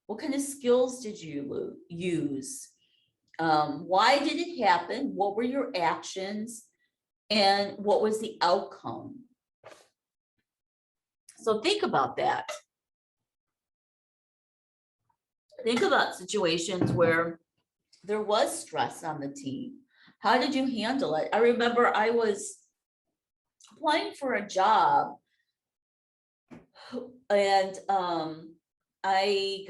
What kind of skills did you use? Why did it happen? What were your actions? And what was the outcome? So think about that. Think about situations where there was stress on the team. How did you handle it? I remember I was applying for a job, and I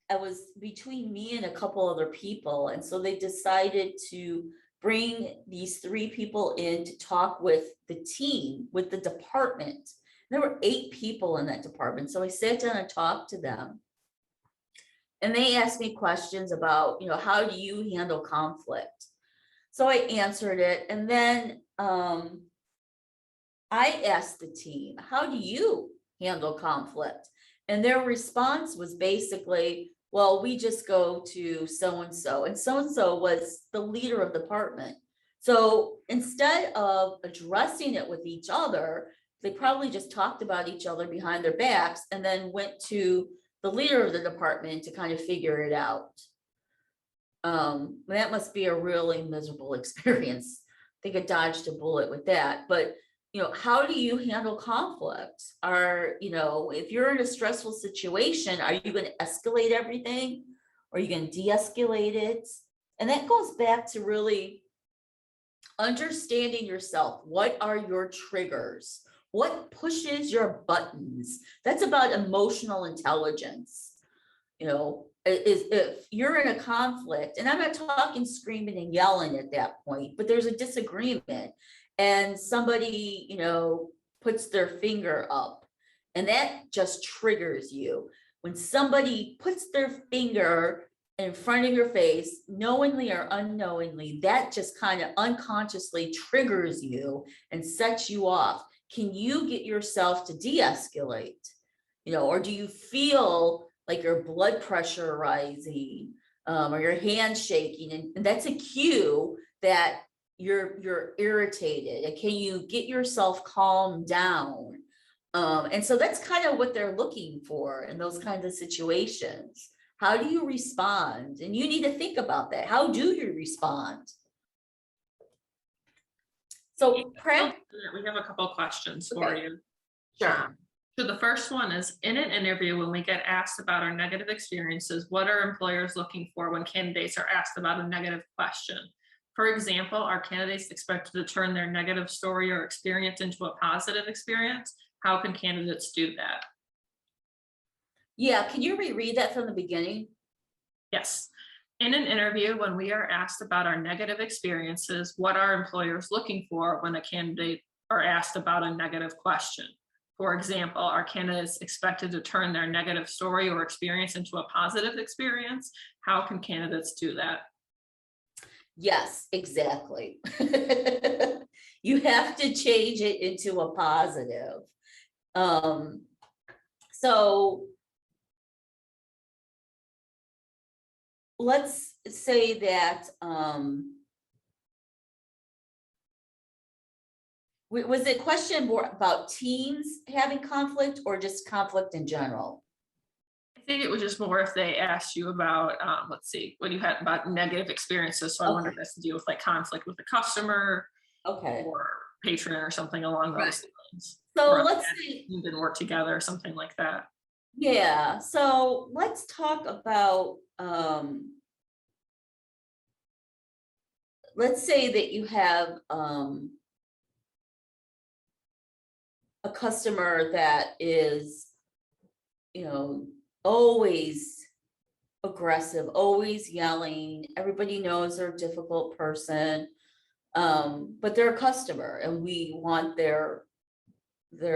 was between me and a couple other people. And so they decided to bring these 3 people in to talk with the team, with the department. There were 8 people in that department. So I sat down and talked to them. And they asked me questions about, how do you handle conflict? So I answered it. And then I asked the team, how do you handle conflict? And their response was basically, well, we just go to so-and-so. And so-and-so was the leader of the department. So instead of addressing it with each other, they probably just talked about each other behind their backs and then went to the leader of the department to kind of figure it out. That must be a really miserable experience. I think I dodged a bullet with that. But how do you handle conflict? If you're in a stressful situation, are you going to escalate everything? Or are you going to de-escalate it? And that goes back to really understanding yourself. What are your triggers? What pushes your buttons? That's about emotional intelligence. If you're in a conflict, and I'm not talking screaming and yelling at that point, but there's a disagreement and somebody, puts their finger up, and that just triggers you. When somebody puts their finger in front of your face, knowingly or unknowingly, that just kind of unconsciously triggers you and sets you off. Can you get yourself to de-escalate? Or do you feel like your blood pressure rising, or your hand shaking? And that's a cue that you're irritated. And can you get yourself calmed down? And so that's kind of what they're looking for in those kinds of situations. How do you respond? And you need to think about that. How do you respond? So we have a couple questions for you. Sure. So the first one is, in an interview, when we get asked about our negative experiences, what are employers looking for when candidates are asked about a negative question? For example, are candidates expected to turn their negative story or experience into a positive experience? How can candidates do that? Yeah, can you reread that from the beginning? Yes. In an interview, when we are asked about our negative experiences, what are employers looking for when a candidate are asked about a negative question? For example, are candidates expected to turn their negative story or experience into a positive experience? How can candidates do that? Yes, exactly. You have to change it into a positive. So let's say that Was the question more about teams having conflict or just conflict in general? I think it was just more if they asked you about, let's see, what you had about negative experiences. So I wonder if Okay. that's to do with like conflict with a customer Okay, or patron or something along right. those lines. So Or if let's that say, team didn't work together or something like that. yeah, so let's talk about, let's say that you have, a customer that is, you know, always aggressive, always yelling. Everybody knows they're a difficult person. But they're a customer and we want their, we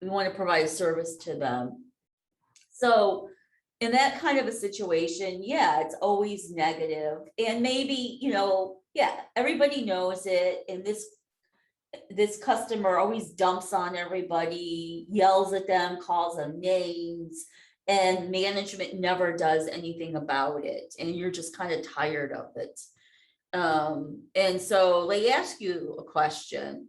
want to provide a service to them. So in that kind of a situation, yeah, it's always negative. And maybe, yeah, everybody knows it. And this customer always dumps on everybody, yells at them, calls them names, and management never does anything about it. And you're just kind of tired of it. And so they ask you a question,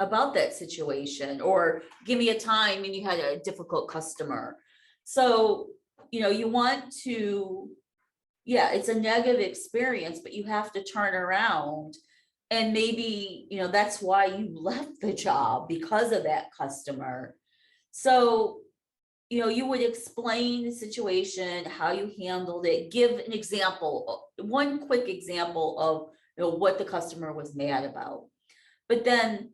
about that situation, or give me a time when you had a difficult customer. So, you want to, yeah, it's a negative experience, but you have to turn around. And maybe, that's why you left the job, because of that customer. So, you would explain the situation, how you handled it, give an example, one quick example of, what the customer was mad about. But then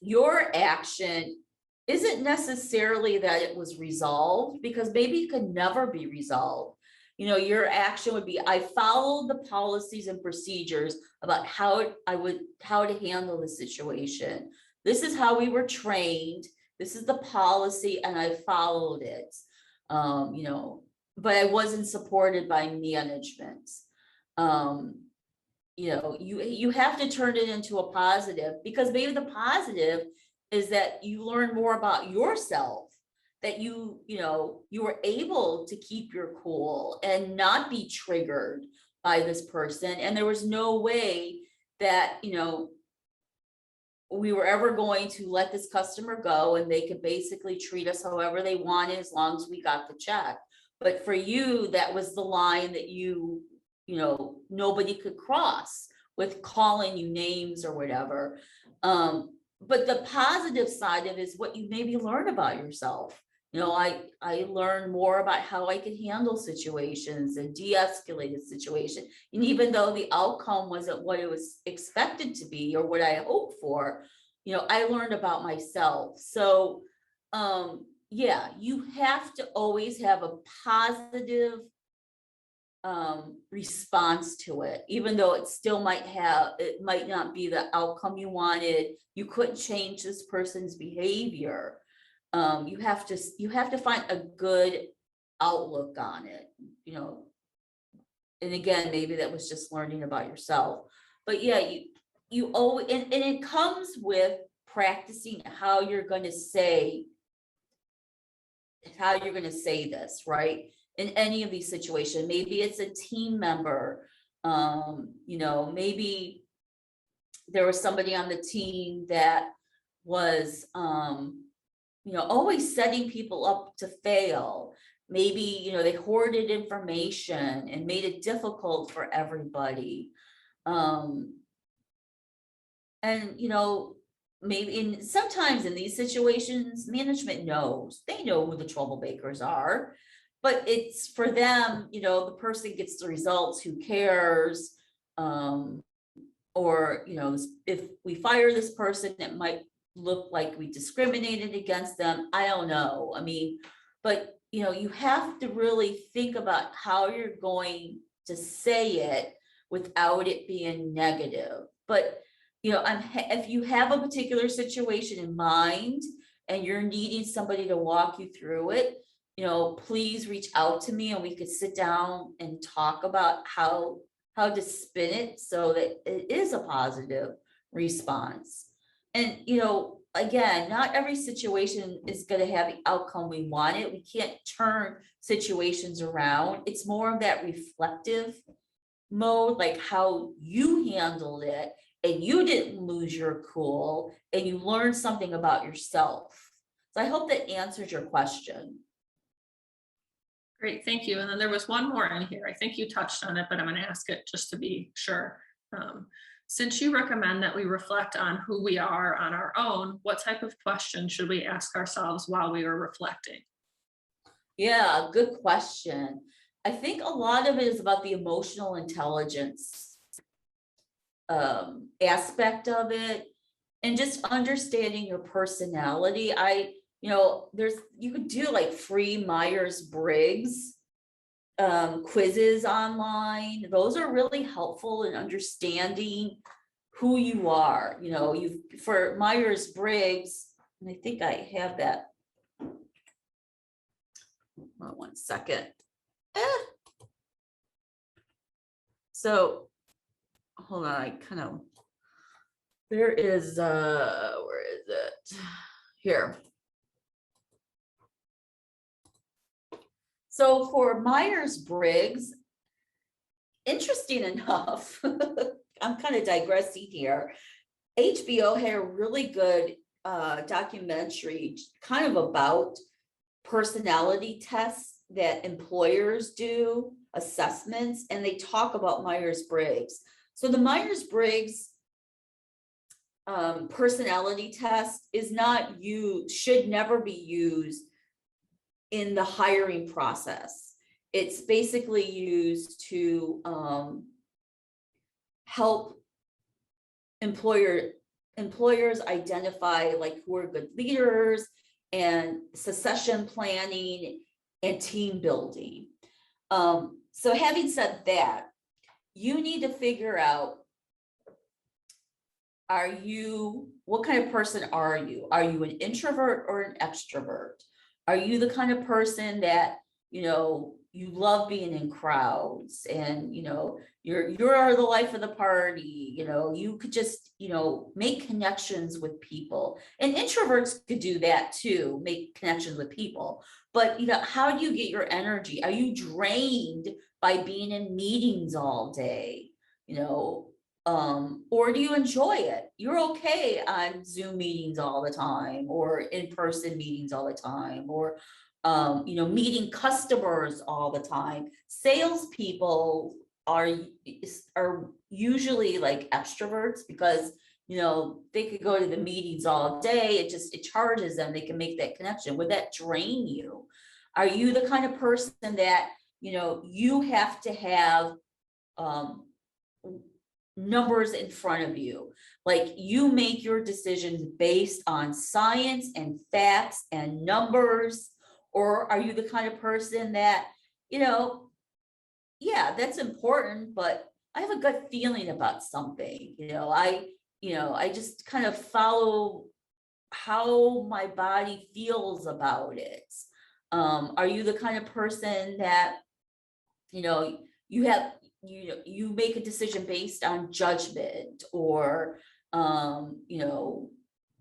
your action isn't necessarily that it was resolved, because maybe it could never be resolved. Your action would be, I followed the policies and procedures about how to handle the situation. This is how we were trained. This is the policy and I followed it. But I wasn't supported by management. You have to turn it into a positive, because maybe the positive is that you learn more about yourself, that you were able to keep your cool and not be triggered by this person. And there was no way that, we were ever going to let this customer go, and they could basically treat us however they wanted as long as we got the check. But for you, that was the line that nobody could cross with calling you names or whatever. But the positive side of it is what you maybe learn about yourself. I learned more about how I could handle situations and de-escalate a situation. And even though the outcome wasn't what it was expected to be or what I hoped for, I learned about myself. So, yeah, you have to always have a positive response to it, even though it might not be the outcome you wanted. You couldn't change this person's behavior. You have to find a good outlook on it, and again, maybe that was just learning about yourself. But yeah, you always, and it comes with practicing how you're going to say this, right? In any of these situations. Maybe it's a team member, maybe there was somebody on the team that was always setting people up to fail. Maybe, they hoarded information and made it difficult for everybody. And, maybe sometimes in these situations, management knows, they know who the troublemakers are, but it's for them, the person gets the results, who cares? Or, if we fire this person, it might look like we discriminated against them. I don't know. I mean, but you have to really think about how you're going to say it without it being negative. But if you have a particular situation in mind and you're needing somebody to walk you through it, please reach out to me and we could sit down and talk about how to spin it so that it is a positive response. And, again, not every situation is going to have the outcome we wanted. We can't turn situations around. It's more of that reflective mode, like how you handled it and you didn't lose your cool and you learned something about yourself. So I hope that answers your question. Great, thank you. And then there was one more in here. I think you touched on it, but I'm going to ask it just to be sure. Since you recommend that we reflect on who we are on our own, what type of question should we ask ourselves while we are reflecting? Yeah, good question. I think a lot of it is about the emotional intelligence aspect of it, and just understanding your personality. You could do like free Myers-Briggs quizzes online. Those are really helpful in understanding who you are. For Myers-Briggs, and I think I have that. Hold on 1 second. So hold on, there is where is it? Here. So for Myers-Briggs, interesting enough, I'm kind of digressing here. HBO had a really good documentary kind of about personality tests that employers do, assessments, and they talk about Myers-Briggs. So the Myers-Briggs personality test should never be used in the hiring process. It's basically used to help employers identify like who are good leaders and succession planning and team building. So having said that, you need to figure out, what kind of person are you? Are you an introvert or an extrovert? Are you the kind of person that, you love being in crowds and, you're the life of the party, you could just, make connections with people, and introverts could do that too, make connections with people. But, how do you get your energy? Are you drained by being in meetings all day? Or do you enjoy it? You're okay on Zoom meetings all the time, or in-person meetings all the time, or meeting customers all the time. Salespeople are usually like extroverts because they could go to the meetings all day. It charges them. They can make that connection. Would that drain you? Are you the kind of person that you have to have numbers in front of you, like you make your decisions based on science and facts and numbers? Or are you the kind of person that, yeah, that's important, but I have a gut feeling about something, I just kind of follow how my body feels about it. Are you the kind of person that, you make a decision based on judgment, or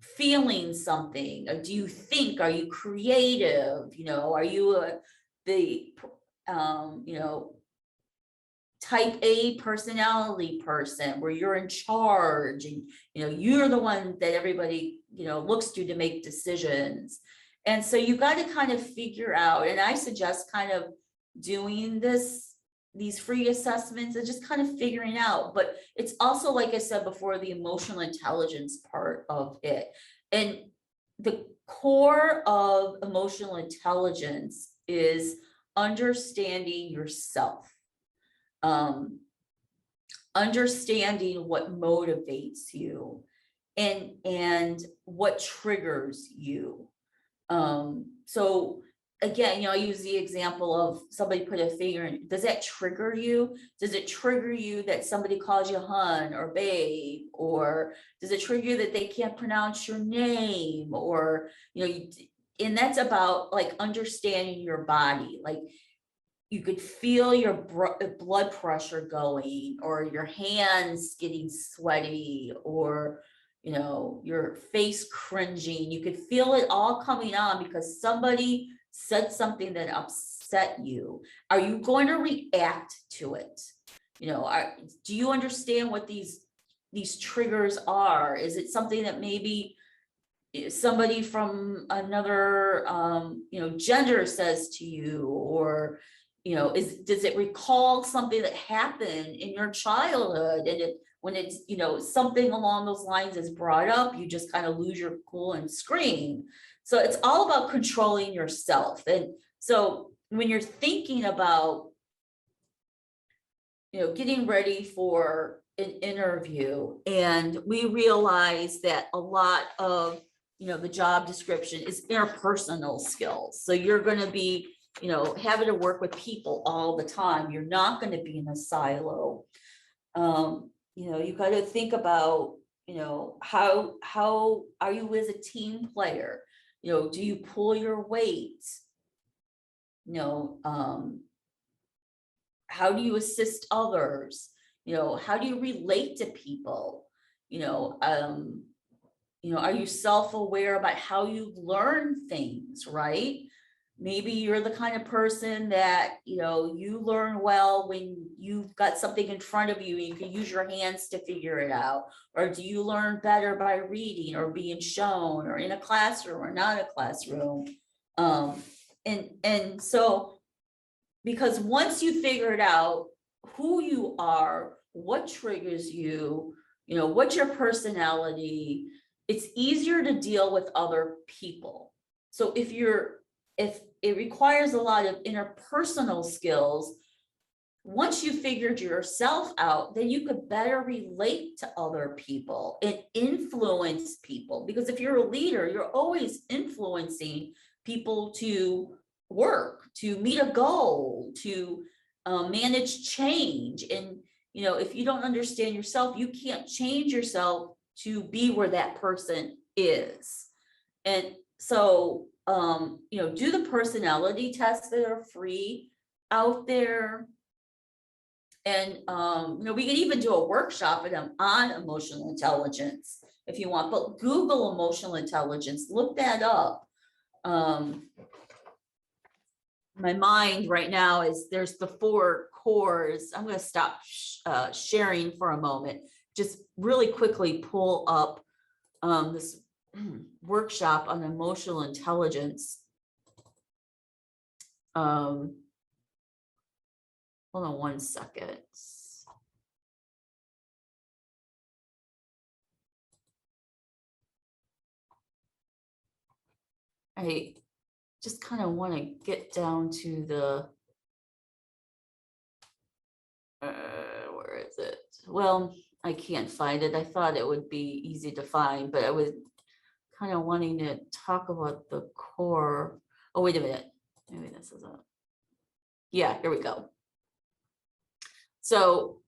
feeling something? Or do you think? Are you creative? Are you the type A personality person where you're in charge and you're the one that everybody looks to make decisions? And so you got to kind of figure out, and I suggest kind of doing these free assessments and just kind of figuring out. But it's also, like I said before, the emotional intelligence part of it. And the core of emotional intelligence is understanding yourself, understanding what motivates you and what triggers you. So again, I use the example of somebody put a finger in. Does that trigger you? Does it trigger you that somebody calls you hun or babe? Or does it trigger you that they can't pronounce your name? Or, and that's about like understanding your body. Like you could feel your blood pressure going, or your hands getting sweaty, or your face cringing. You could feel it all coming on because somebody said something that upset you. Are you going to react to it? You know, do you understand what these triggers are? Is it something that maybe somebody from another, you know, gender says to you, or, you know, does it recall something that happened in your childhood? And when it's, you know, something along those lines is brought up, you just kind of lose your cool and scream. So it's all about controlling yourself. And so when you're thinking about, you know, getting ready for an interview, and we realize that a lot of, you know, the job description is interpersonal skills. So you're going to be, you know, having to work with people all the time. You're not going to be in a silo. You know, you got to think about, you know, how are you as a team player? You know, do you pull your weight? You know, how do you assist others? You know, how do you relate to people? You know, are you self-aware about how you learn things, right? Maybe you're the kind of person that, you know, you learn well when you've got something in front of you and you can use your hands to figure it out. Or do you learn better by reading or being shown, or in a classroom or not a classroom? And so, because once you figured out who you are, what triggers you, you know, what's your personality, it's easier to deal with other people. So if it requires a lot of interpersonal skills, once you figured yourself out, then you could better relate to other people and influence people. Because if you're a leader, you're always influencing people to work, to meet a goal, to manage change. And, you know, if you don't understand yourself, you can't change yourself to be where that person is. And so, you know, do the personality tests that are free out there. And, you know, we can even do a workshop on emotional intelligence if you want, but Google emotional intelligence, look that up. My mind right now is there's the 4 cores. I'm going to stop sharing for a moment. Just really quickly pull up this workshop on emotional intelligence. Hold on one second. I just kind of want to get down to the, where is it? Well, I can't find it. I thought it would be easy to find, but I was kind of wanting to talk about the core. Oh, wait a minute. Maybe this is a, yeah, here we go. So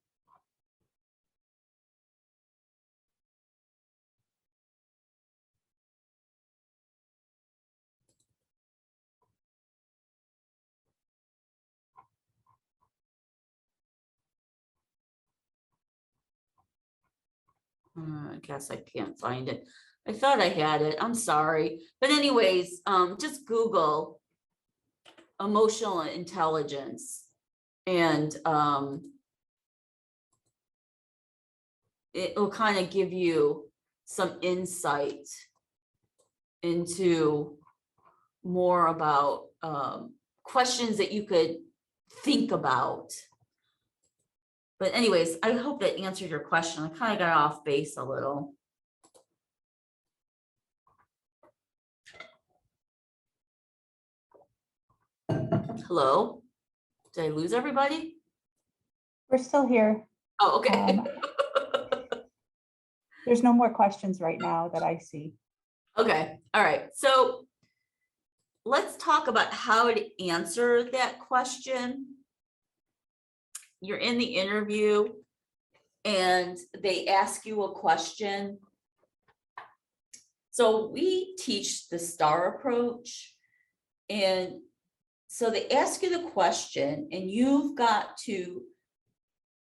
I guess I can't find it. I thought I had it. I'm sorry. But anyways, just Google emotional intelligence, and it will kind of give you some insight into more about questions that you could think about. But anyways, I hope that answered your question. I kind of got off base a little. Hello? Did I lose everybody? We're still here. Oh, okay. There's no more questions right now that I see. Okay, all right. So let's talk about how to answer that question. You're in the interview and they ask you a question. So we teach the STAR approach. And so they ask you the question and you've got to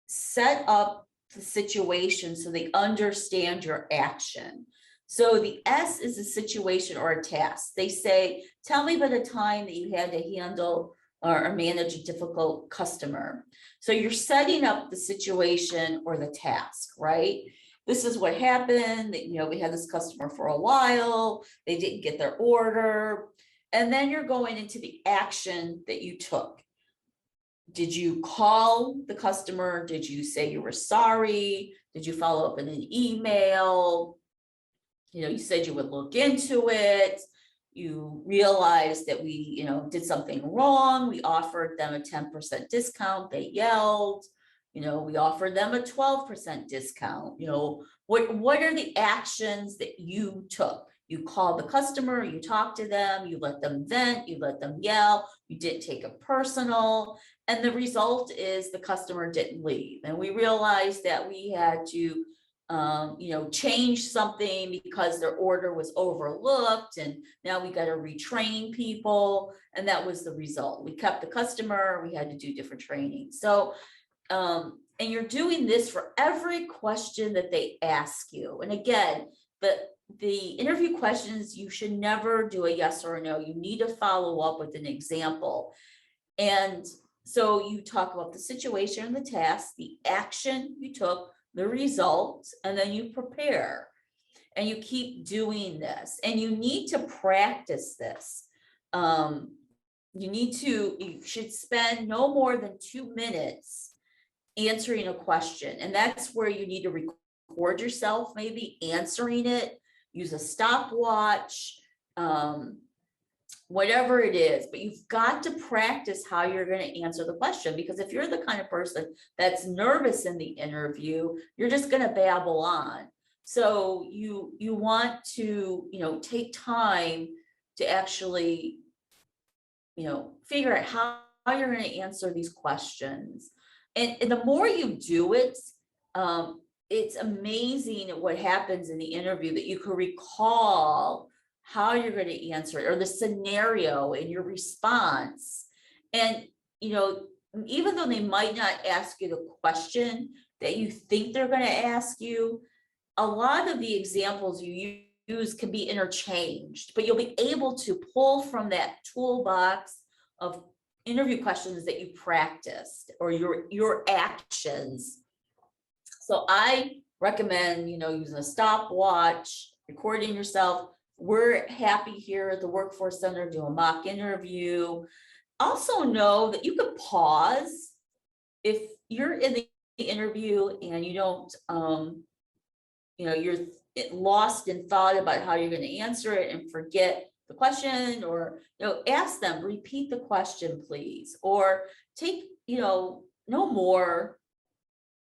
set up the situation so they understand your action. So the S is a situation or a task. They say, tell me about a time that you had to handle or manage a difficult customer. So you're setting up the situation or the task, right? This is what happened, that, we had this customer for a while, they didn't get their order. And then you're going into the action that you took. Did you call the customer? Did you say you were sorry? Did you follow up in an email? You said you would look into it. You realized that we, did something wrong. We offered them a 10% discount. They yelled. We offered them a 12% discount. What are the actions that you took? You called the customer, you talked to them, you let them vent, you let them yell, you didn't take it personal. And the result is the customer didn't leave. And we realized that we had to change something because their order was overlooked, and now we got to retrain people, and that was the result. We kept the customer, we had to do different training. So and you're doing this for every question that they ask you. And again, the interview questions, you should never do a yes or a no. You need to follow up with an example. And so you talk about the situation and the task, the action you took, the results, and then you prepare. And you keep doing this. And you need to practice this. You should spend no more than 2 minutes answering a question. And that's where you need to record yourself, maybe answering it, use a stopwatch, whatever it is, but you've got to practice how you're going to answer the question, because if you're the kind of person that's nervous in the interview, you're just going to babble on. So you want to, take time to actually, figure out how you're going to answer these questions. And the more you do it, it's amazing what happens in the interview, that you can recall how you're going to answer it, or the scenario and your response. And, even though they might not ask you the question that you think they're going to ask you, a lot of the examples you use can be interchanged, but you'll be able to pull from that toolbox of interview questions that you practiced, or your actions. So I recommend, using a stopwatch, recording yourself. We're happy here at the Workforce Center, do a mock interview. Also know that you could pause if you're in the interview and you don't, you're lost in thought about how you're going to answer it and forget the question, or, ask them, repeat the question, please, or take, no more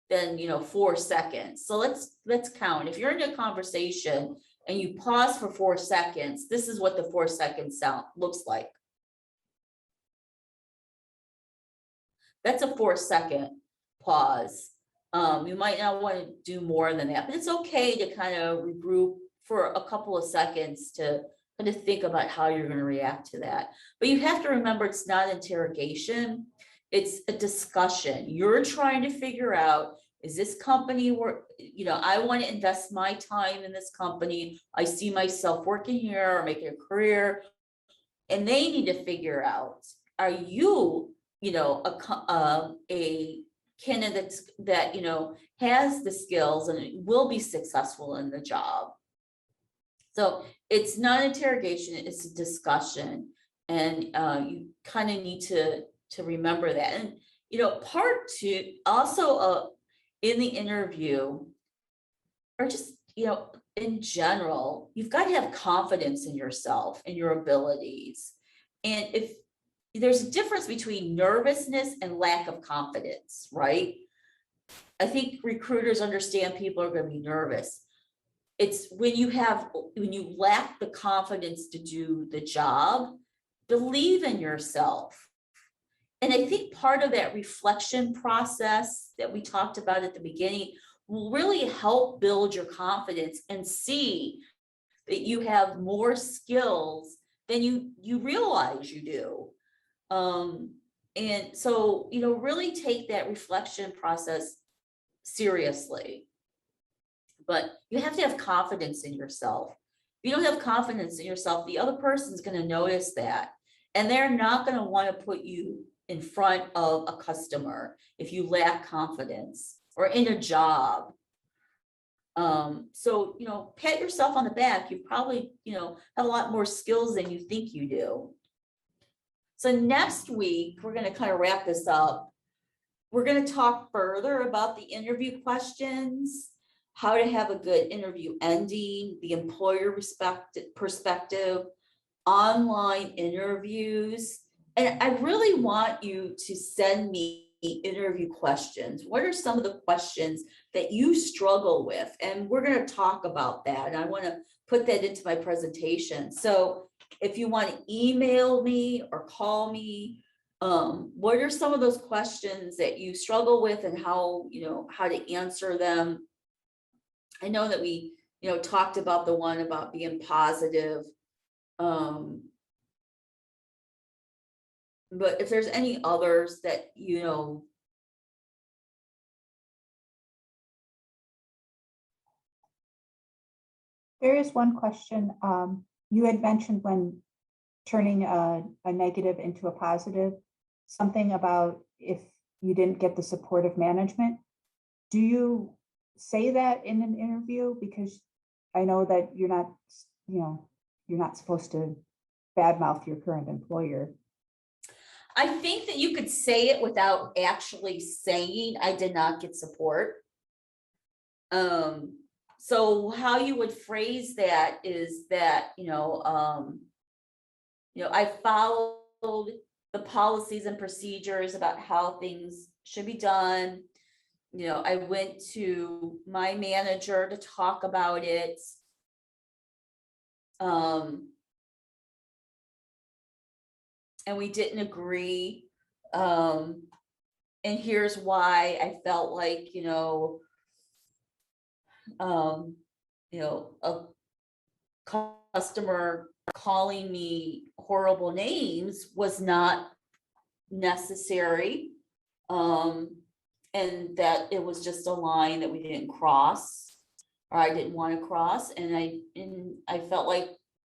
than, 4 seconds. So let's count. If you're in a conversation and you pause for 4 seconds, this is what the 4 second sound looks like. That's a 4 second pause. You might not want to do more than that, but it's okay to kind of regroup for a couple of seconds to kind of think about how you're going to react to that. But you have to remember, it's not interrogation, it's a discussion. You're trying to figure out, is this company where, I want to invest my time in this company. I see myself working here or making a career. And they need to figure out, are you, a candidate that, has the skills and will be successful in the job. So it's not interrogation, it's a discussion. And you kind of need to remember that. And, part two, also in the interview, or just, in general, you've got to have confidence in yourself and your abilities. And if there's a difference between nervousness and lack of confidence, right? I think recruiters understand people are going to be nervous. It's when you lack the confidence to do the job, believe in yourself. And I think part of that reflection process that we talked about at the beginning will really help build your confidence and see that you have more skills than you realize you do. And so, really take that reflection process seriously. But you have to have confidence in yourself. If you don't have confidence in yourself, the other person's going to notice that. And they're not gonna wanna put you in front of a customer if you lack confidence or in a job. So, pat yourself on the back. You probably, have a lot more skills than you think you do. So next week, we're gonna kind of wrap this up. We're gonna talk further about the interview questions, how to have a good interview ending, the employer perspective, online interviews. And I really want you to send me interview questions. What are some of the questions that you struggle with? And we're going to talk about that. And I want to put that into my presentation. So if you want to email me or call me, what are some of those questions that you struggle with and how to answer them? I know that we, talked about the one about being positive. But if there's any others that, There is one question. You had mentioned when turning a negative into a positive, something about if you didn't get the support of management. Do you say that in an interview? Because I know that you're not supposed to badmouth your current employer. I think that you could say it without actually saying, I did not get support. So how you would phrase that is that, I followed the policies and procedures about how things should be done. I went to my manager to talk about it. And we didn't agree. And here's why I felt like, a customer calling me horrible names was not necessary. And that it was just a line that we didn't cross, or I didn't want to cross. And I felt like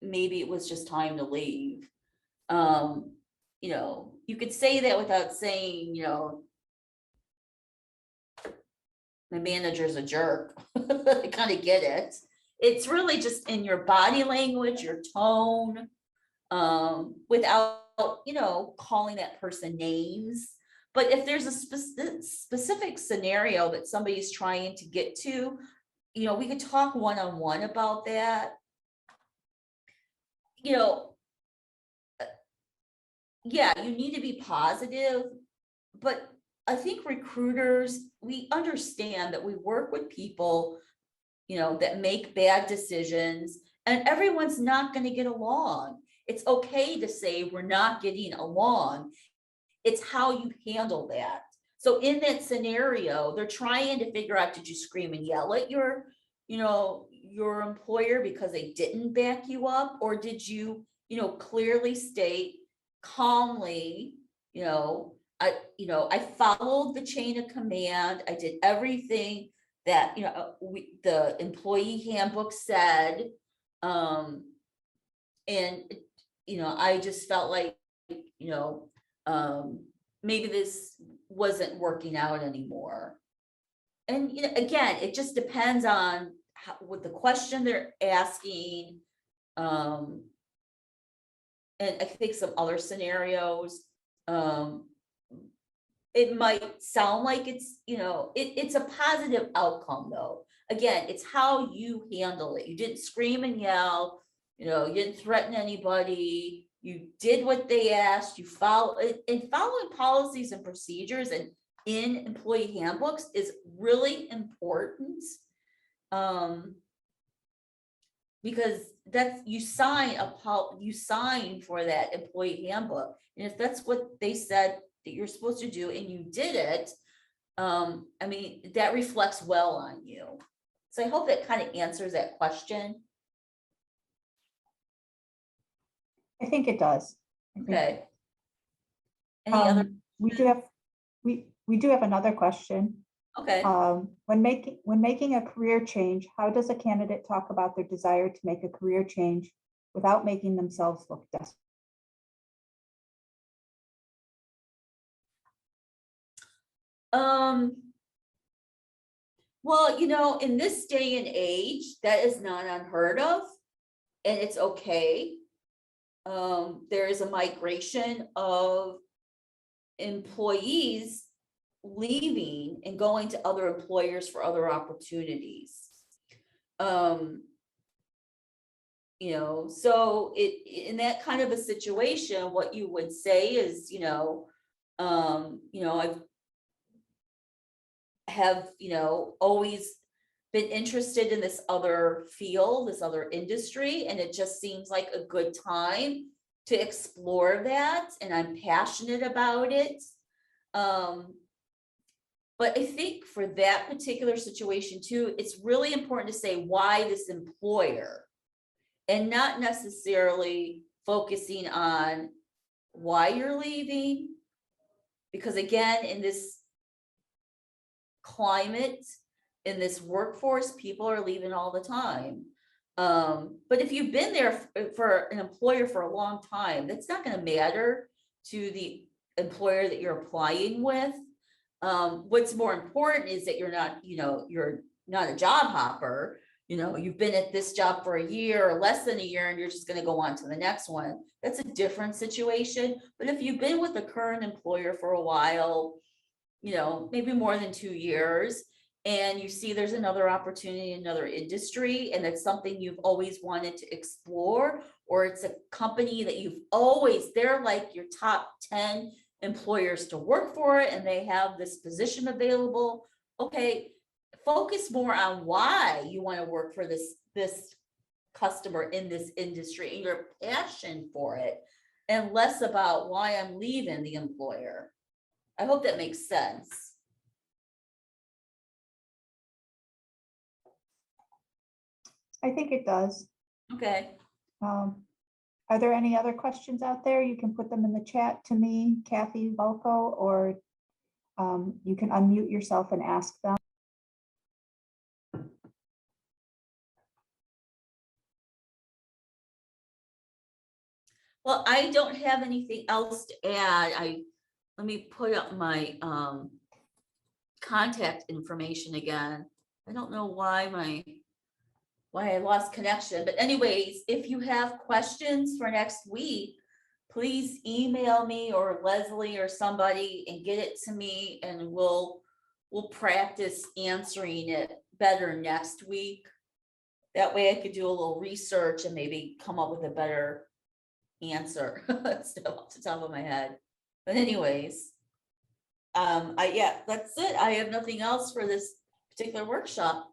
maybe it was just time to leave. You could say that without saying, my manager's a jerk. I kind of get it. It's really just in your body language, your tone, without, calling that person names. But if there's a specific scenario that somebody's trying to get to, we could talk one-on-one about that. Yeah, you need to be positive, but I think recruiters, we understand that we work with people, that make bad decisions, and everyone's not going to get along. It's okay to say we're not getting along. It's how you handle that. So in that scenario, they're trying to figure out, did you scream and yell at your employer because they didn't back you up? Or did you, clearly state calmly, I followed the chain of command. I did everything that, the employee handbook said. And, I just felt like, maybe this wasn't working out anymore. And, again, it just depends on what the question they're asking. And I think some other scenarios, it might sound like it's, it's a positive outcome though. Again, it's how you handle it. You didn't scream and yell, you didn't threaten anybody. You did what they asked. You follow it, and following policies and procedures and in employee handbooks is really important. Because you sign for that employee handbook. And if that's what they said that you're supposed to do and you did it, that reflects well on you. So I hope that kind of answers that question. I think it does. Okay. Any other? We do have another question. Okay. When making a career change, how does a candidate talk about their desire to make a career change without making themselves look desperate? Well, in this day and age, that is not unheard of, and it's okay. There is a migration of employees leaving and going to other employers for other opportunities. So in that kind of a situation, what you would say is, I've have, always been interested in this other field, this other industry, and it just seems like a good time to explore that, and I'm passionate about it. But I think for that particular situation too, it's really important to say why this employer, and not necessarily focusing on why you're leaving. Because again, in this climate, in this workforce, people are leaving all the time. But if you've been there for an employer for a long time, that's not going to matter to the employer that you're applying with. What's more important is that you're not a job hopper. You've been at this job for a year or less than a year, and you're just going to go on to the next one. That's a different situation. But if you've been with the current employer for a while, maybe more than 2 years, and you see there's another opportunity in another industry, and it's something you've always wanted to explore, or it's a company that they're like your top 10 employers to work for, and they have this position available. Okay, focus more on why you want to work for this customer in this industry and your passion for it, and less about why I'm leaving the employer. I hope that makes sense. I think it does. Okay. Are there any other questions out there? You can put them in the chat to me, Kathy Volko, or you can unmute yourself and ask them. Well, I don't have anything else to add. Let me put up my contact information again. I don't know why I lost connection, but anyways, if you have questions for next week, please email me or Leslie or somebody and get it to me, and we'll practice answering it better next week. That way I could do a little research and maybe come up with a better answer instead of off the top of my head. But anyways, yeah, that's it. I have nothing else for this particular workshop.